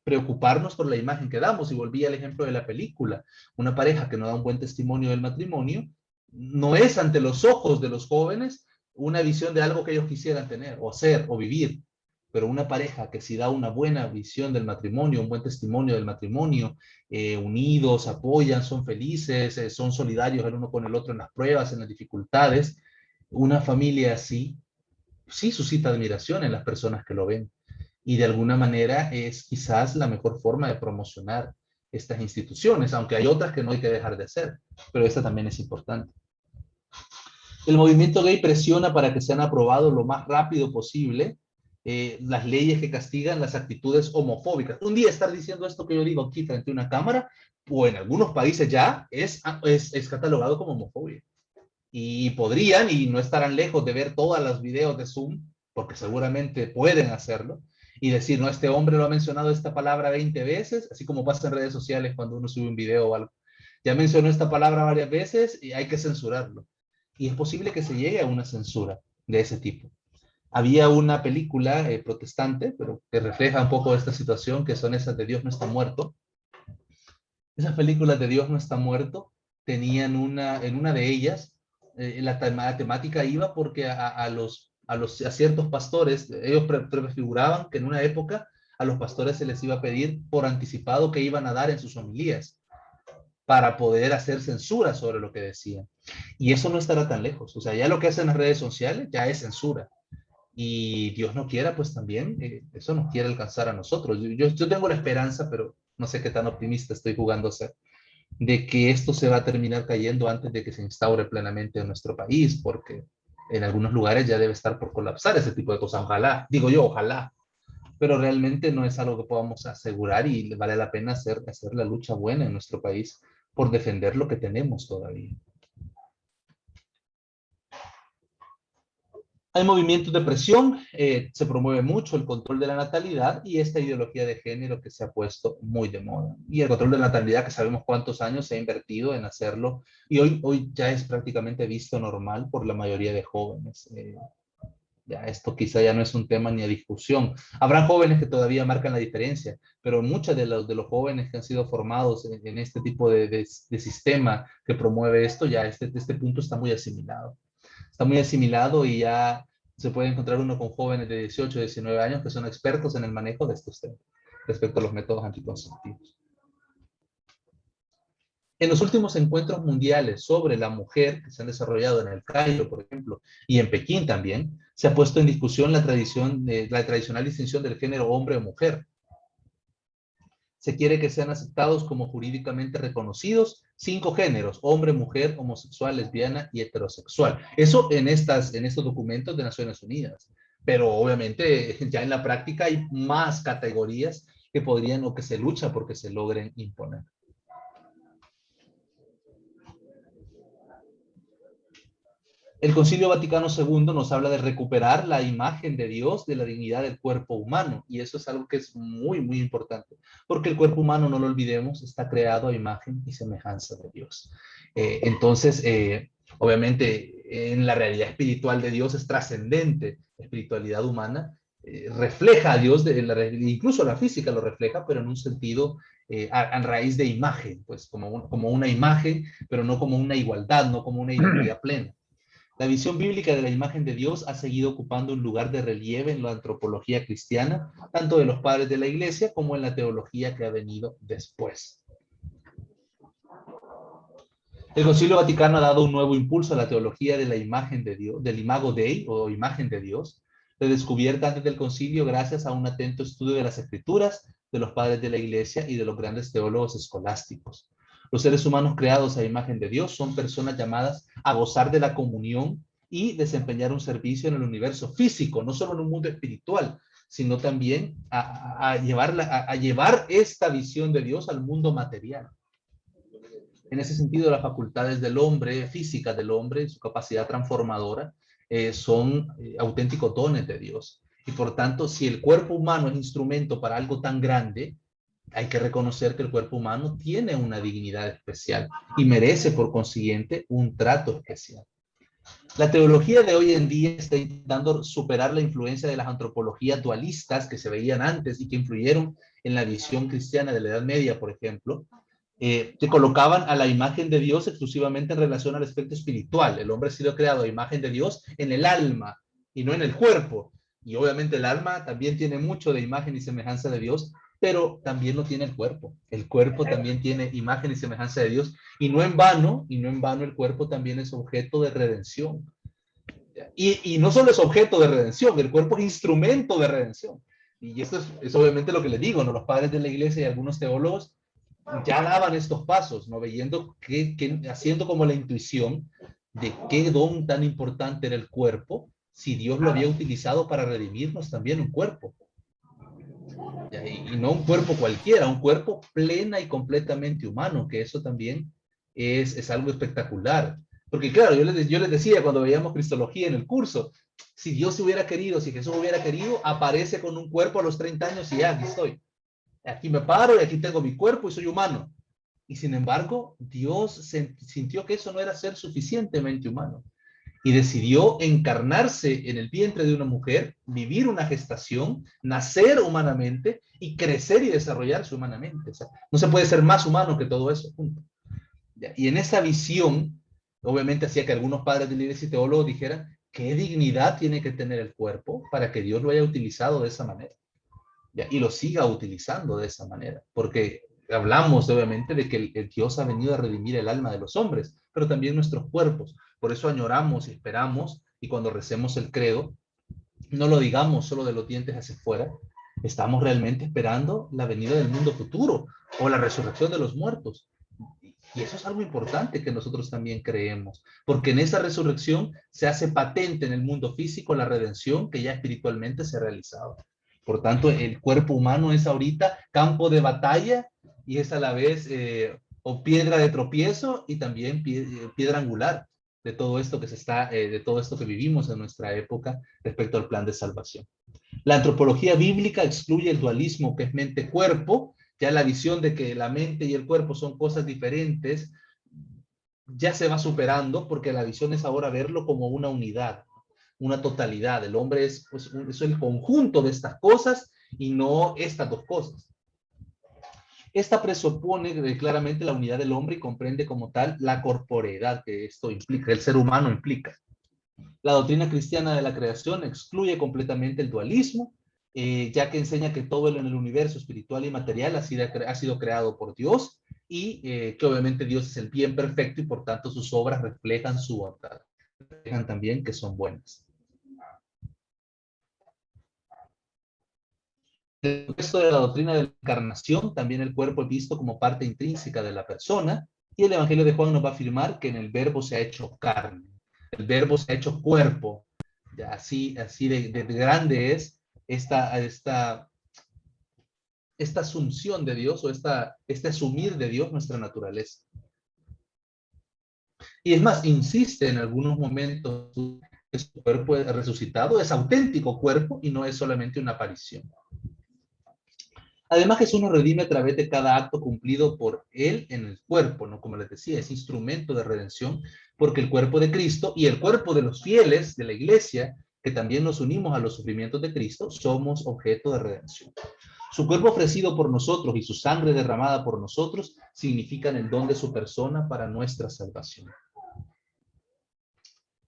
preocuparnos por la imagen que damos. Y volví al ejemplo de la película. Una pareja que no da un buen testimonio del matrimonio no es ante los ojos de los jóvenes una visión de algo que ellos quisieran tener, o ser, o vivir. Pero una pareja que si da una buena visión del matrimonio, un buen testimonio del matrimonio, unidos, apoyan, son felices, son solidarios el uno con el otro en las pruebas, en las dificultades, una familia así, sí suscita admiración en las personas que lo ven. Y de alguna manera es quizás la mejor forma de promocionar estas instituciones, aunque hay otras que no hay que dejar de hacer, pero esta también es importante. El movimiento gay presiona para que sean aprobados lo más rápido posible las leyes que castigan las actitudes homofóbicas. Un día estar diciendo esto que yo digo aquí frente a una cámara, o en algunos países ya es catalogado como homofobia. Y podrían, y no estarán lejos de ver todos los videos de Zoom, porque seguramente pueden hacerlo, y decir, no, este hombre lo ha mencionado esta palabra 20 veces, así como pasa en redes sociales cuando uno sube un video o algo. Ya mencionó esta palabra varias veces y hay que censurarlo. Y es posible que se llegue a una censura de ese tipo. Había una película protestante, pero que refleja un poco esta situación, que son esas de Dios no está muerto. Esas películas de Dios no está muerto tenían en una de ellas, la temática iba porque a ciertos pastores, ellos prefiguraban que en una época a los pastores se les iba a pedir por anticipado que iban a dar en sus homilías para poder hacer censura sobre lo que decían. Y eso no estará tan lejos. O sea, ya lo que hacen las redes sociales ya es censura. Y Dios no quiera, pues también eso nos quiere alcanzar a nosotros. Yo tengo la esperanza, pero no sé qué tan optimista estoy jugando a ser, de que esto se va a terminar cayendo antes de que se instaure plenamente en nuestro país, porque en algunos lugares ya debe estar por colapsar ese tipo de cosas. Ojalá, digo yo, ojalá, pero realmente no es algo que podamos asegurar y vale la pena hacer la lucha buena en nuestro país por defender lo que tenemos todavía. Hay movimientos de presión, se promueve mucho el control de la natalidad y esta ideología de género que se ha puesto muy de moda. Y el control de la natalidad, que sabemos cuántos años se ha invertido en hacerlo, y hoy ya es prácticamente visto normal por la mayoría de jóvenes. Ya esto quizá ya no es un tema ni a discusión. Habrá jóvenes que todavía marcan la diferencia, pero muchos de los jóvenes que han sido formados en este tipo de sistema que promueve esto, ya este punto está muy asimilado. Está muy asimilado y ya se puede encontrar uno con jóvenes de 18, 19 años que son expertos en el manejo de estos temas respecto a los métodos anticonceptivos. En los últimos encuentros mundiales sobre la mujer que se han desarrollado en el Cairo, por ejemplo, y en Pekín también, se ha puesto en discusión la tradicional distinción del género hombre o mujer. Se quiere que sean aceptados como jurídicamente reconocidos 5 géneros: hombre, mujer, homosexual, lesbiana y heterosexual. Eso en estos documentos de Naciones Unidas. Pero obviamente ya en la práctica hay más categorías que podrían o que se lucha porque se logren imponer. El Concilio Vaticano II nos habla de recuperar la imagen de Dios, de la dignidad del cuerpo humano, y eso es algo que es muy, muy importante, porque el cuerpo humano, no lo olvidemos, está creado a imagen y semejanza de Dios. Entonces, obviamente, en la realidad espiritual de Dios es trascendente. La espiritualidad humana refleja a Dios, incluso la física lo refleja, pero en un sentido a raíz de imagen, pues como una imagen, pero no como una igualdad, no como una identidad plena. La visión bíblica de la imagen de Dios ha seguido ocupando un lugar de relieve en la antropología cristiana, tanto de los padres de la iglesia como en la teología que ha venido después. El Concilio Vaticano ha dado un nuevo impulso a la teología de la imagen de Dios, del imago Dei o imagen de Dios, redescubierta antes del concilio gracias a un atento estudio de las escrituras, de los padres de la iglesia y de los grandes teólogos escolásticos. Los seres humanos creados a imagen de Dios son personas llamadas a gozar de la comunión y desempeñar un servicio en el universo físico, no solo en un mundo espiritual, sino también a llevar esta visión de Dios al mundo material. En ese sentido, las facultades del hombre, físicas del hombre, y su capacidad transformadora, son auténticos dones de Dios. Y por tanto, si el cuerpo humano es instrumento para algo tan grande, hay que reconocer que el cuerpo humano tiene una dignidad especial y merece, por consiguiente, un trato especial. La teología de hoy en día está intentando superar la influencia de las antropologías dualistas que se veían antes y que influyeron en la visión cristiana de la Edad Media, por ejemplo, que colocaban a la imagen de Dios exclusivamente en relación al aspecto espiritual. El hombre ha sido creado a imagen de Dios en el alma y no en el cuerpo. Y obviamente el alma también tiene mucho de imagen y semejanza de Dios, pero también lo tiene el cuerpo. El cuerpo también tiene imagen y semejanza de Dios, y no en vano el cuerpo también es objeto de redención. Y no solo es objeto de redención, el cuerpo es instrumento de redención. Y esto es obviamente lo que les digo, ¿no? Los padres de la iglesia y algunos teólogos ya daban estos pasos, ¿no? Haciendo como la intuición de qué don tan importante era el cuerpo, si Dios lo había utilizado para redimirnos también un cuerpo. Y no un cuerpo cualquiera, un cuerpo plena y completamente humano, que eso también es algo espectacular. Porque claro, yo les decía cuando veíamos Cristología en el curso, si Dios hubiera querido, si Jesús hubiera querido, aparece con un cuerpo a los 30 años y ya, aquí estoy. Aquí me paro y aquí tengo mi cuerpo y soy humano. Y sin embargo, Dios sintió que eso no era ser suficientemente humano. Y decidió encarnarse en el vientre de una mujer, vivir una gestación, nacer humanamente y crecer y desarrollarse humanamente. O sea, no se puede ser más humano que todo eso. Punto. Y en esa visión, obviamente hacía que algunos padres de la iglesia y teólogos dijeran, ¿qué dignidad tiene que tener el cuerpo para que Dios lo haya utilizado de esa manera? Y lo siga utilizando de esa manera, porque hablamos obviamente de que el Dios ha venido a redimir el alma de los hombres, pero también nuestros cuerpos. Por eso añoramos y esperamos, y cuando recemos el credo, no lo digamos solo de los dientes hacia afuera, estamos realmente esperando la venida del mundo futuro o la resurrección de los muertos. Y eso es algo importante que nosotros también creemos, porque en esa resurrección se hace patente en el mundo físico la redención que ya espiritualmente se ha realizado. Por tanto, el cuerpo humano es ahorita campo de batalla y es a la vez o piedra de tropiezo y también piedra angular de todo esto que de todo esto que vivimos en nuestra época respecto al plan de salvación. La antropología bíblica excluye el dualismo que es mente-cuerpo, ya la visión de que la mente y el cuerpo son cosas diferentes ya se va superando porque la visión es ahora verlo como una unidad, una totalidad. El hombre es el conjunto de estas cosas y no estas dos cosas. Esta presupone claramente la unidad del hombre y comprende como tal la corporeidad que esto implica, el ser humano implica. La doctrina cristiana de la creación excluye completamente el dualismo, ya que enseña que todo en el universo espiritual y material ha sido creado por Dios y que obviamente Dios es el bien perfecto y por tanto sus obras reflejan su bondad. Reflejan también que son buenas. El resto de la doctrina de la encarnación, también el cuerpo es visto como parte intrínseca de la persona, y el Evangelio de Juan nos va a afirmar que en el verbo se ha hecho carne, el verbo se ha hecho cuerpo. Ya así de grande es esta asunción de Dios o este asumir de Dios nuestra naturaleza. Y es más, insiste en algunos momentos que su cuerpo es resucitado, es auténtico cuerpo y no es solamente una aparición. Además, Jesús nos redime a través de cada acto cumplido por Él en el cuerpo, ¿no? Como les decía, es instrumento de redención, porque el cuerpo de Cristo y el cuerpo de los fieles de la iglesia, que también nos unimos a los sufrimientos de Cristo, somos objeto de redención. Su cuerpo ofrecido por nosotros y su sangre derramada por nosotros significan el don de su persona para nuestra salvación.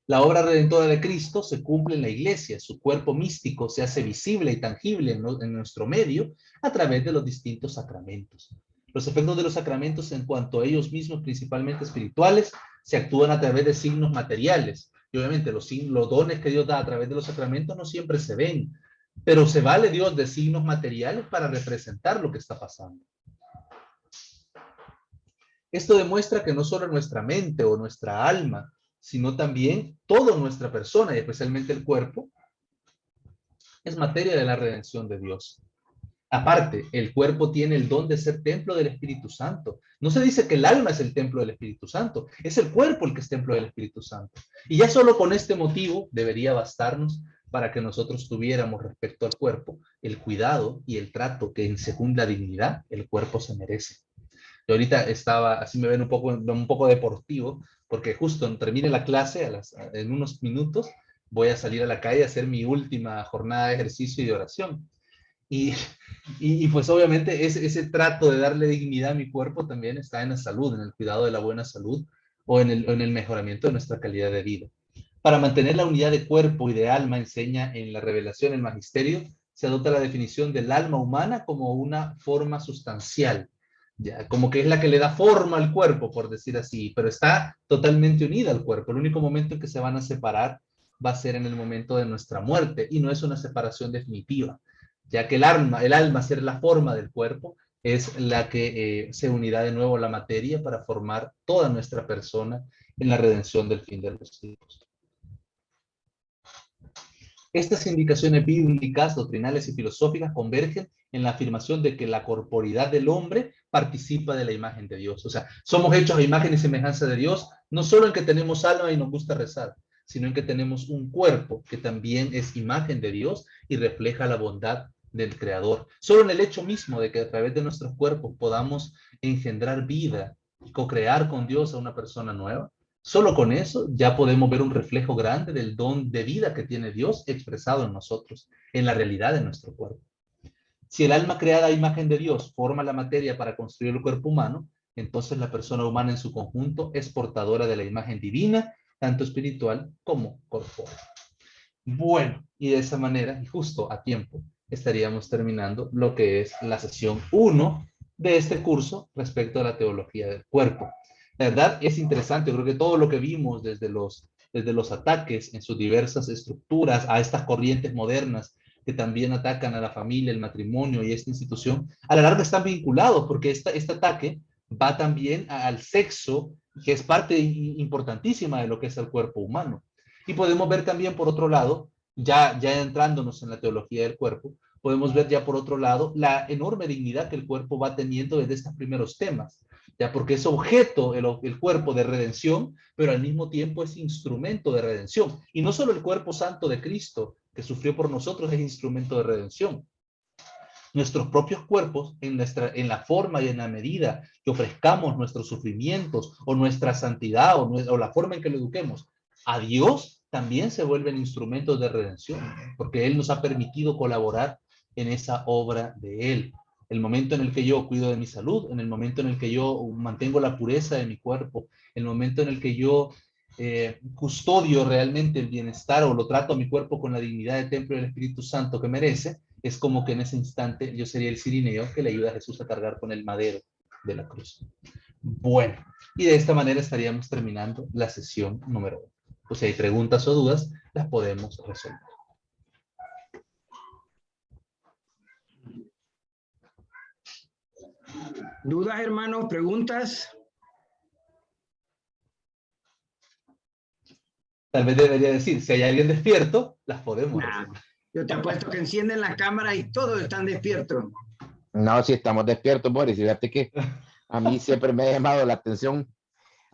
La obra redentora de Cristo se cumple en la iglesia, su cuerpo místico se hace visible y tangible en nuestro medio a través de los distintos sacramentos. Los efectos de los sacramentos en cuanto a ellos mismos, principalmente espirituales, se actúan a través de signos materiales. Y obviamente los dones que Dios da a través de los sacramentos no siempre se ven, pero se vale Dios de signos materiales para representar lo que está pasando. Esto demuestra que no solo nuestra mente o nuestra alma, sino también toda nuestra persona, y especialmente el cuerpo, es materia de la redención de Dios. Aparte, el cuerpo tiene el don de ser templo del Espíritu Santo. No se dice que el alma es el templo del Espíritu Santo, es el cuerpo el que es templo del Espíritu Santo. Y ya solo con este motivo debería bastarnos para que nosotros tuviéramos respecto al cuerpo el cuidado y el trato que en segunda dignidad el cuerpo se merece. Yo ahorita así me ven un poco deportivo, porque justo termine la clase, en unos minutos, voy a salir a la calle a hacer mi última jornada de ejercicio y de oración. Y, y pues obviamente ese trato de darle dignidad a mi cuerpo también está en la salud, en el cuidado de la buena salud o en el mejoramiento de nuestra calidad de vida. Para mantener la unidad de cuerpo y de alma, enseña en la revelación el magisterio, se adopta la definición del alma humana como una forma sustancial, ya, como que es la que le da forma al cuerpo, por decir así, pero está totalmente unida al cuerpo. El único momento en que se van a separar va a ser en el momento de nuestra muerte, y no es una separación definitiva, ya que el alma, ser la forma del cuerpo, es la que se unirá de nuevo a la materia para formar toda nuestra persona en la redención del fin de los tiempos. Estas indicaciones bíblicas, doctrinales y filosóficas convergen en la afirmación de que la corporidad del hombre participa de la imagen de Dios. O sea, somos hechos a imagen y semejanza de Dios, no solo en que tenemos alma y nos gusta rezar, sino en que tenemos un cuerpo que también es imagen de Dios y refleja la bondad del Creador. Solo en el hecho mismo de que a través de nuestros cuerpos podamos engendrar vida y co-crear con Dios a una persona nueva, solo con eso ya podemos ver un reflejo grande del don de vida que tiene Dios expresado en nosotros, en la realidad de nuestro cuerpo. Si el alma creada a imagen de Dios forma la materia para construir el cuerpo humano, entonces la persona humana en su conjunto es portadora de la imagen divina, tanto espiritual como corporal. Bueno, y de esa manera, y justo a tiempo, estaríamos terminando lo que es la sesión 1 de este curso respecto a la teología del cuerpo. La verdad es interesante, creo que todo lo que vimos desde los ataques en sus diversas estructuras a estas corrientes modernas que también atacan a la familia, el matrimonio y esta institución, a la larga están vinculados porque este ataque va también al sexo, que es parte importantísima de lo que es el cuerpo humano. Y podemos ver también por otro lado, ya entrándonos en la teología del cuerpo, podemos ver ya por otro lado la enorme dignidad que el cuerpo va teniendo desde estos primeros temas, ya porque es objeto el cuerpo de redención, pero al mismo tiempo es instrumento de redención. Y no solo el cuerpo santo de Cristo, que sufrió por nosotros, es instrumento de redención. Nuestros propios cuerpos, en la forma y en la medida que ofrezcamos nuestros sufrimientos o nuestra santidad o la forma en que lo eduquemos a Dios, también se vuelven instrumentos de redención, porque Él nos ha permitido colaborar en esa obra de Él. El momento en el que yo cuido de mi salud, en el momento en el que yo mantengo la pureza de mi cuerpo, el momento en el que yo custodio realmente el bienestar o lo trato a mi cuerpo con la dignidad del templo del Espíritu Santo que merece, es como que en ese instante yo sería el cirineo que le ayuda a Jesús a cargar con el madero de la cruz. Bueno, y de esta manera estaríamos terminando la sesión número 1. Pues si hay preguntas o dudas, las podemos resolver. ¿Dudas, hermanos? ¿Preguntas? Tal vez debería decir, si hay alguien despierto, las podemos resolver. Yo te apuesto que encienden las cámaras y todos están despiertos. No, sí estamos despiertos, Boris. Fíjate que a mí siempre me ha llamado la atención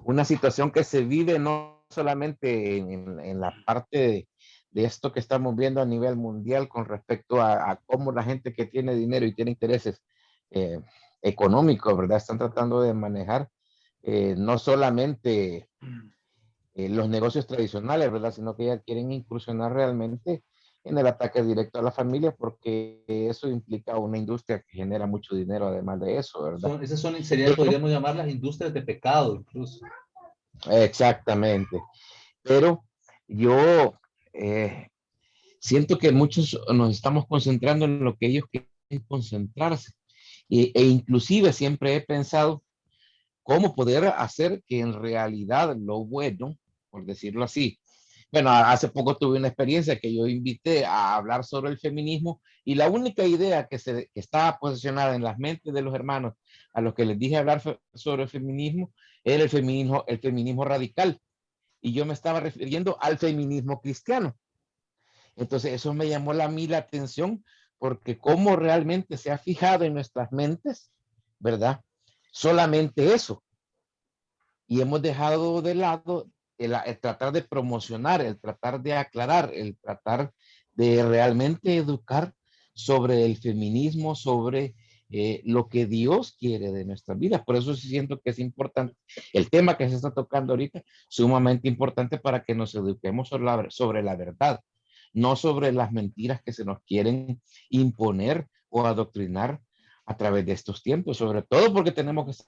una situación que se vive no solamente en la parte de esto que estamos viendo a nivel mundial con respecto a cómo la gente que tiene dinero y tiene intereses económicos, ¿verdad? Están tratando de manejar no solamente los negocios tradicionales, ¿verdad? Sino que ya quieren incursionar realmente en el ataque directo a la familia, porque eso implica una industria que genera mucho dinero además de eso, ¿verdad? Podríamos llamarlas industrias de pecado, incluso. Exactamente. Pero yo siento que muchos nos estamos concentrando en lo que ellos quieren concentrarse. E inclusive siempre he pensado cómo poder hacer que en realidad lo bueno, por decirlo así. Bueno, hace poco tuve una experiencia que yo invité a hablar sobre el feminismo y la única idea que estaba posicionada en las mentes de los hermanos a los que les dije hablar sobre el feminismo era el feminismo radical. Y yo me estaba refiriendo al feminismo cristiano. Entonces eso me llamó a mí la atención porque cómo realmente se ha fijado en nuestras mentes, ¿verdad? Solamente eso. Y hemos dejado de lado el tratar de promocionar, el tratar de aclarar, el tratar de realmente educar sobre el feminismo, sobre lo que Dios quiere de nuestras vidas. Por eso siento que es importante el tema que se está tocando ahorita, sumamente importante para que nos eduquemos sobre la verdad. no sobre las mentiras que se nos quieren imponer o adoctrinar a través de estos tiempos, sobre todo porque tenemos que estar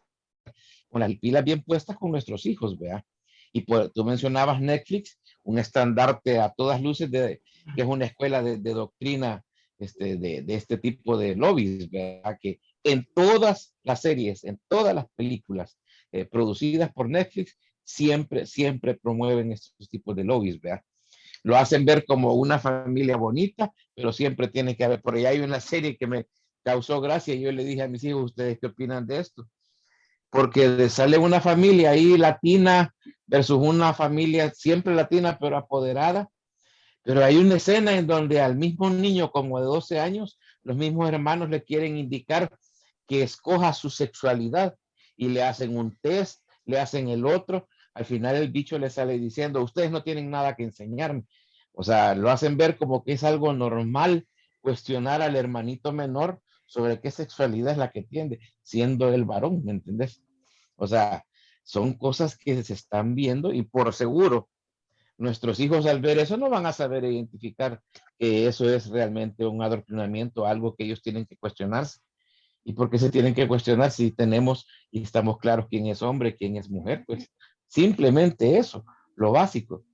con las pilas bien puestas con nuestros hijos, ¿vea? Y pues, tú mencionabas Netflix, un estandarte a todas luces que es una escuela de doctrina de este tipo de lobbies, ¿verdad? Que en todas las series, en todas las películas producidas por Netflix, siempre promueven estos tipos de lobbies, ¿verdad? Lo hacen ver como una familia bonita, pero siempre tiene que haber, por ahí hay una serie que me causó gracia y yo le dije a mis hijos, ¿ustedes qué opinan de esto? Porque sale una familia ahí latina versus una familia siempre latina pero apoderada, pero hay una escena en donde al mismo niño como de 12 años, los mismos hermanos le quieren indicar que escoja su sexualidad y le hacen un test, le hacen el otro, al final el bicho le sale diciendo, ustedes no tienen nada que enseñarme. O sea, lo hacen ver como que es algo normal cuestionar al hermanito menor sobre qué sexualidad es la que tiene, siendo el varón, ¿me entendés? O sea, son cosas que se están viendo y por seguro nuestros hijos al ver eso no van a saber identificar que eso es realmente un adoctrinamiento, algo que ellos tienen que cuestionarse. ¿Y por qué se tienen que cuestionar si tenemos y estamos claros quién es hombre, quién es mujer? Pues simplemente eso, lo básico.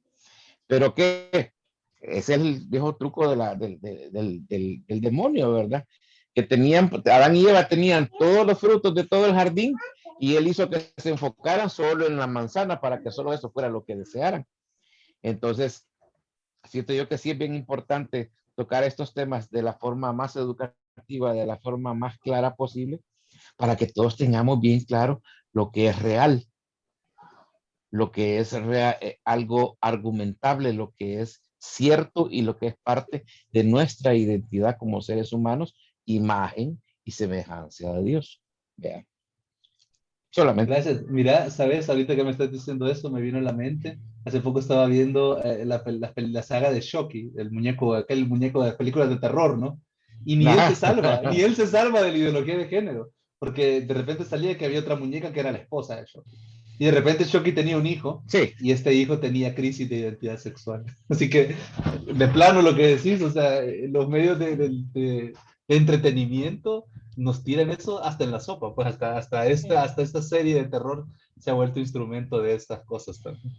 Pero que es el viejo truco del demonio, ¿verdad? Que tenían, Adán y Eva tenían todos los frutos de todo el jardín y él hizo que se enfocaran solo en la manzana para que solo eso fuera lo que desearan. Entonces, siento yo que sí es bien importante tocar estos temas de la forma más educativa, de la forma más clara posible, para que todos tengamos bien claro lo que es real, lo que es algo argumentable, lo que es cierto y lo que es parte de nuestra identidad como seres humanos, imagen y semejanza de Dios. Vean. Solamente. Gracias. Mira, sabes, ahorita que me estás diciendo eso, me vino a la mente. Hace poco estaba viendo la saga de Shocky, el muñeco, aquel muñeco de películas de terror, ¿no? Y ni él se salva, ni él se salva de la ideología de género, porque de repente salía que había otra muñeca que era la esposa de Shocky. Y de repente Shocky tenía un hijo, Sí. y este hijo tenía crisis de identidad sexual. Así que, de plano lo que decís, o sea, los medios de entretenimiento nos tiran eso hasta en la sopa, pues hasta esta serie de terror se ha vuelto instrumento de estas cosas también.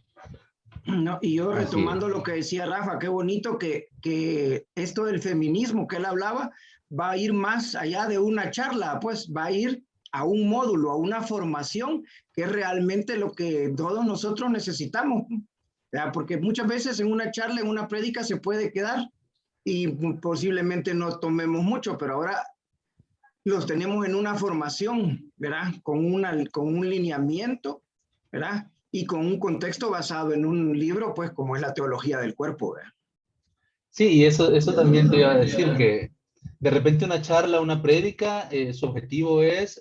No, y yo Así retomando es. lo que decía Rafa, qué bonito que esto del feminismo que él hablaba va a ir más allá de una charla, pues va a ir a un módulo, a una formación, que es realmente lo que todos nosotros necesitamos. ¿Verdad? Porque muchas veces en una charla, en una prédica se puede quedar y posiblemente no tomemos mucho, pero ahora los tenemos en una formación, ¿verdad? Con un lineamiento, ¿verdad? Y con un contexto basado en un libro, pues como es la teología del cuerpo, ¿verdad? Sí, y eso también te iba a decir, que de repente una charla, una prédica, su objetivo es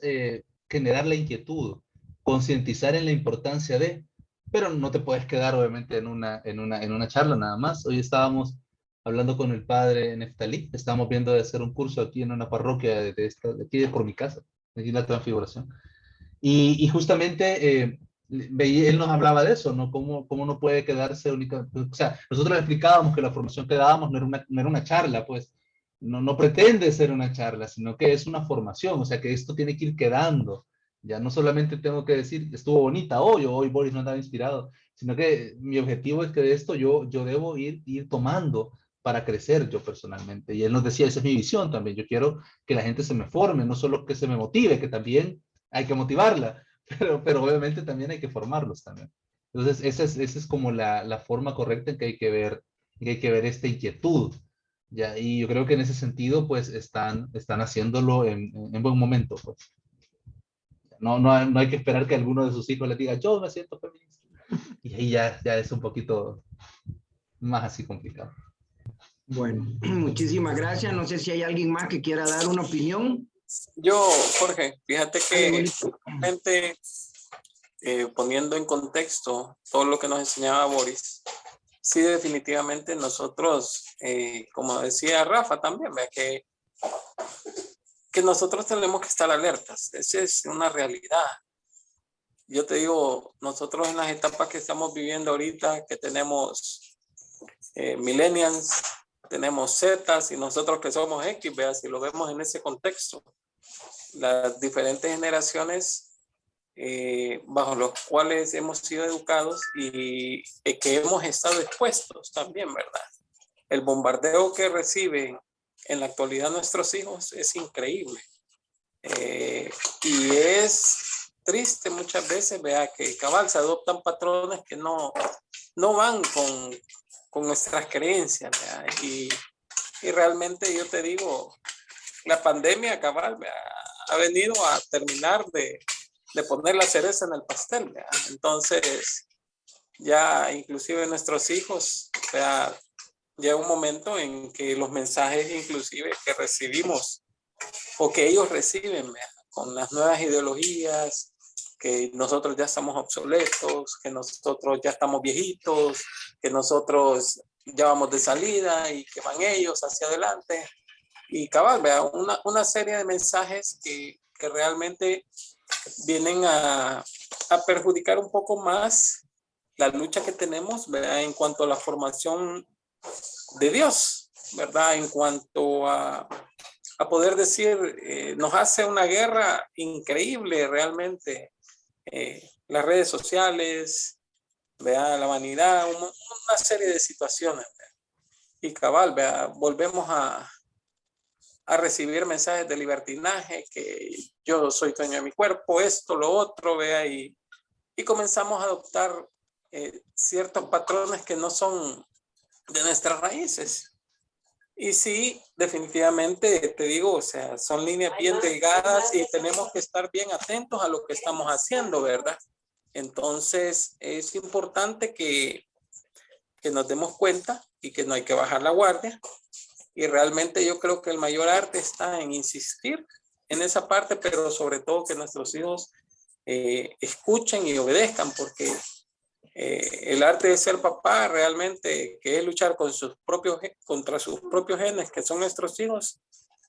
generar la inquietud, concientizar en la importancia de, pero no te puedes quedar obviamente en una charla nada más. Hoy estábamos hablando con el padre Neftalí, estábamos viendo de hacer un curso aquí en una parroquia de aquí por mi casa, aquí en la Transfiguración. Y justamente él nos hablaba de eso, ¿no? Cómo no puede quedarse única. O sea, nosotros le explicábamos que la formación que dábamos no era una charla, pues. No pretende ser una charla, sino que es una formación, o sea, que esto tiene que ir quedando. Ya no solamente tengo que decir, estuvo bonita hoy, o hoy Boris no andaba inspirado, sino que mi objetivo es que de esto yo debo ir tomando para crecer yo personalmente. Y él nos decía, esa es mi visión también, yo quiero que la gente se me forme, no solo que se me motive, que también hay que motivarla, pero obviamente también hay que formarlos también. Entonces, esa es como la forma correcta en que hay que ver esta inquietud. ¿Ya? Y yo creo que en ese sentido, pues, están haciéndolo en buen momento. Pues. No hay que esperar que alguno de sus hijos les diga, yo me siento feminista. Y ahí ya es un poquito más así complicado. Bueno, muchísimas gracias. No sé si hay alguien más que quiera dar una opinión. Yo, Jorge, fíjate que realmente poniendo en contexto todo lo que nos enseñaba Boris, sí, definitivamente nosotros, como decía Rafa también, ¿ve? Que nosotros tenemos que estar alertas. Esa es una realidad. Yo te digo, nosotros en las etapas que estamos viviendo ahorita, que tenemos millennials, tenemos Z y nosotros que somos X, vea, si lo vemos en ese contexto, las diferentes generaciones bajo los cuales hemos sido educados y que hemos estado expuestos también, ¿verdad? El bombardeo que reciben en la actualidad nuestros hijos es increíble. Y es triste muchas veces, vea, que cabal se adoptan patrones que no van con nuestras creencias, vea, y realmente yo te digo, la pandemia cabal, vea, ha venido a terminar de poner la cereza en el pastel, vea. Entonces ya inclusive nuestros hijos, vea, llega un momento en que los mensajes inclusive que recibimos o que ellos reciben, vea, con las nuevas ideologías, que nosotros ya estamos obsoletos, que nosotros ya estamos viejitos, que nosotros ya vamos de salida y que van ellos hacia adelante. Y cabal, vea, una serie de mensajes que realmente vienen a perjudicar un poco más la lucha que tenemos, ¿verdad? En cuanto a la formación de Dios, ¿verdad? En cuanto a poder decir, nos hace una guerra increíble realmente. Las redes sociales, ¿verdad? La vanidad, una serie de situaciones, ¿verdad? Y cabal, ¿verdad? Volvemos a recibir mensajes de libertinaje, que yo soy dueño de mi cuerpo, esto, lo otro, vea, y comenzamos a adoptar ciertos patrones que no son de nuestras raíces. Y sí, definitivamente, te digo, o sea, son líneas bien delgadas y tenemos que estar bien atentos a lo que estamos haciendo, ¿verdad? Entonces, es importante que nos demos cuenta y que no hay que bajar la guardia. Y realmente yo creo que el mayor arte está en insistir en esa parte, pero sobre todo que nuestros hijos escuchen y obedezcan, porque el arte de ser papá realmente, que es luchar contra sus propios genes, que son nuestros hijos,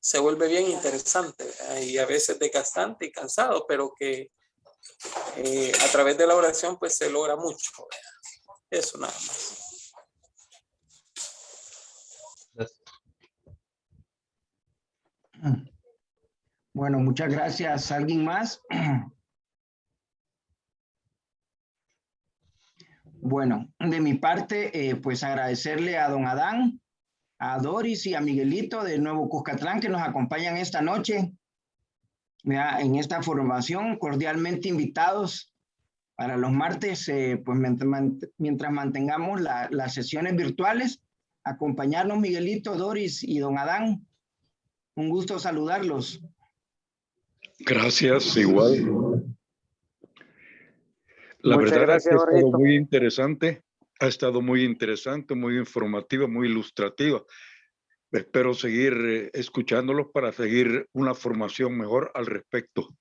se vuelve bien interesante y a veces desgastante y cansado, pero que a través de la oración pues se logra mucho. Eso nada más. Gracias. Bueno, muchas gracias. ¿Alguien más? Bueno, de mi parte, pues agradecerle a don Adán, a Doris y a Miguelito de Nuevo Cuscatlán que nos acompañan esta noche en esta formación, cordialmente invitados para los martes, pues mientras mantengamos las sesiones virtuales, acompañarnos Miguelito, Doris y don Adán. Un gusto saludarlos. Gracias, igual. La Muchas verdad gracias, es que ha estado muy interesante, muy informativa, muy ilustrativa. Espero seguir escuchándolos para seguir una formación mejor al respecto.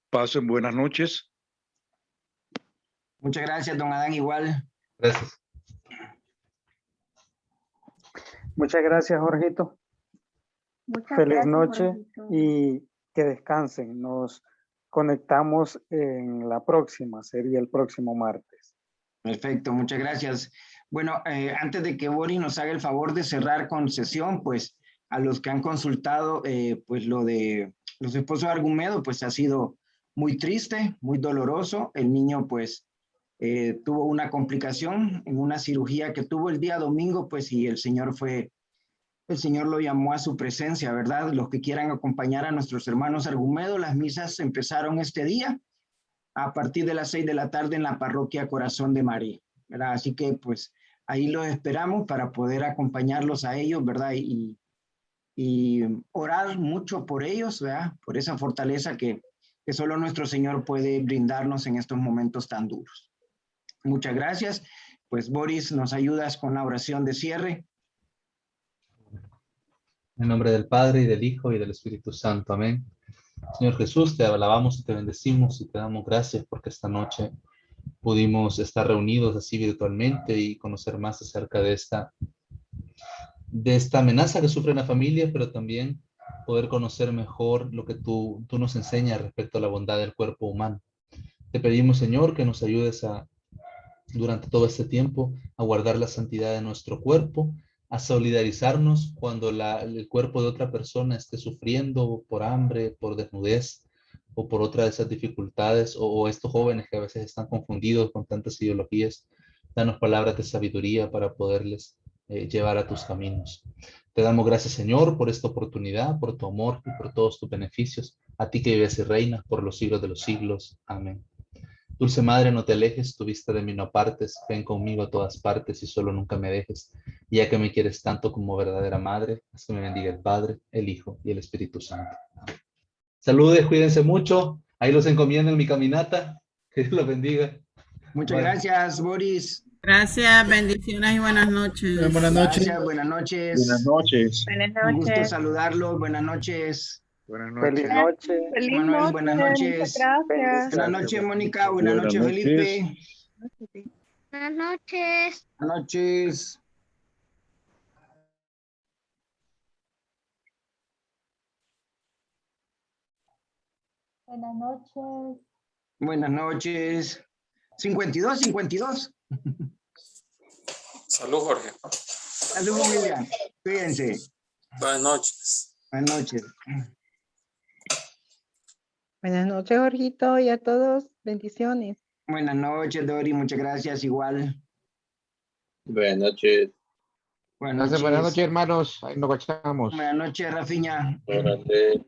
Pasen buenas noches. Muchas gracias, don Adán, igual. Gracias. Muchas gracias, Jorgito. Feliz noche y que descansen. Nos conectamos en la próxima, sería el próximo martes. Perfecto, muchas gracias. Bueno, antes de que Boris nos haga el favor de cerrar con sesión, pues a los que han consultado, pues lo de los esposos de Argumedo, pues ha sido muy triste, muy doloroso. El niño pues tuvo una complicación en una cirugía que tuvo el día domingo, pues y el Señor lo llamó a su presencia, ¿verdad? Los que quieran acompañar a nuestros hermanos Argumedo, las misas empezaron este día a partir de las 6 de la tarde en la parroquia Corazón de María, ¿verdad? Así que pues ahí los esperamos para poder acompañarlos a ellos, ¿verdad? Y orar mucho por ellos, ¿verdad? Por esa fortaleza que solo nuestro Señor puede brindarnos en estos momentos tan duros. Muchas gracias. Pues Boris, ¿nos ayudas con la oración de cierre? En nombre del Padre, y del Hijo, y del Espíritu Santo. Amén. Señor Jesús, te alabamos y te bendecimos y te damos gracias porque esta noche pudimos estar reunidos así virtualmente y conocer más acerca de esta amenaza que sufre la familia, pero también poder conocer mejor lo que tú nos enseñas respecto a la bondad del cuerpo humano. Te pedimos, Señor, que nos ayudes durante todo este tiempo a guardar la santidad de nuestro cuerpo, a solidarizarnos cuando el cuerpo de otra persona esté sufriendo por hambre, por desnudez o por otra de esas dificultades, o estos jóvenes que a veces están confundidos con tantas ideologías. Danos palabras de sabiduría para poderles llevar a tus caminos. Te damos gracias, Señor, por esta oportunidad, por tu amor y por todos tus beneficios. A ti que vives y reinas por los siglos de los siglos. Amén. Dulce Madre, no te alejes, tu vista de mí no apartes, ven conmigo a todas partes y solo nunca me dejes, y ya que me quieres tanto como verdadera Madre, haz que me bendiga el Padre, el Hijo y el Espíritu Santo. Amén. Saludes, cuídense mucho, ahí los encomiendo en mi caminata, que Dios los bendiga. Muchas Bye. Gracias, Boris. Gracias, bendiciones y buenas noches. Buenas noches. Gracias, buenas noches. Buenas noches. Un gusto saludarlos, buenas noches. Buenas Feliz noches. noche. Feliz Manuel, noche, buenas noches. muchas gracias. Buenas noches, Mónica. Buenas Buenas noches, noches. Felipe. Buenas noches. Buenas noches. Buenas noches. Buenas noches. 52. Salud, Jorge. Salud, familia. Cuídense. Buenas noches. Buenas noches. Buenas noches, Jorgito, y a todos, bendiciones. Buenas noches, Dori. Muchas gracias. Igual. Buenas noches. Buenas Buenas noches, hermanos. Ahí nos guachamos. Buenas noches, Rafiña. Buenas noches.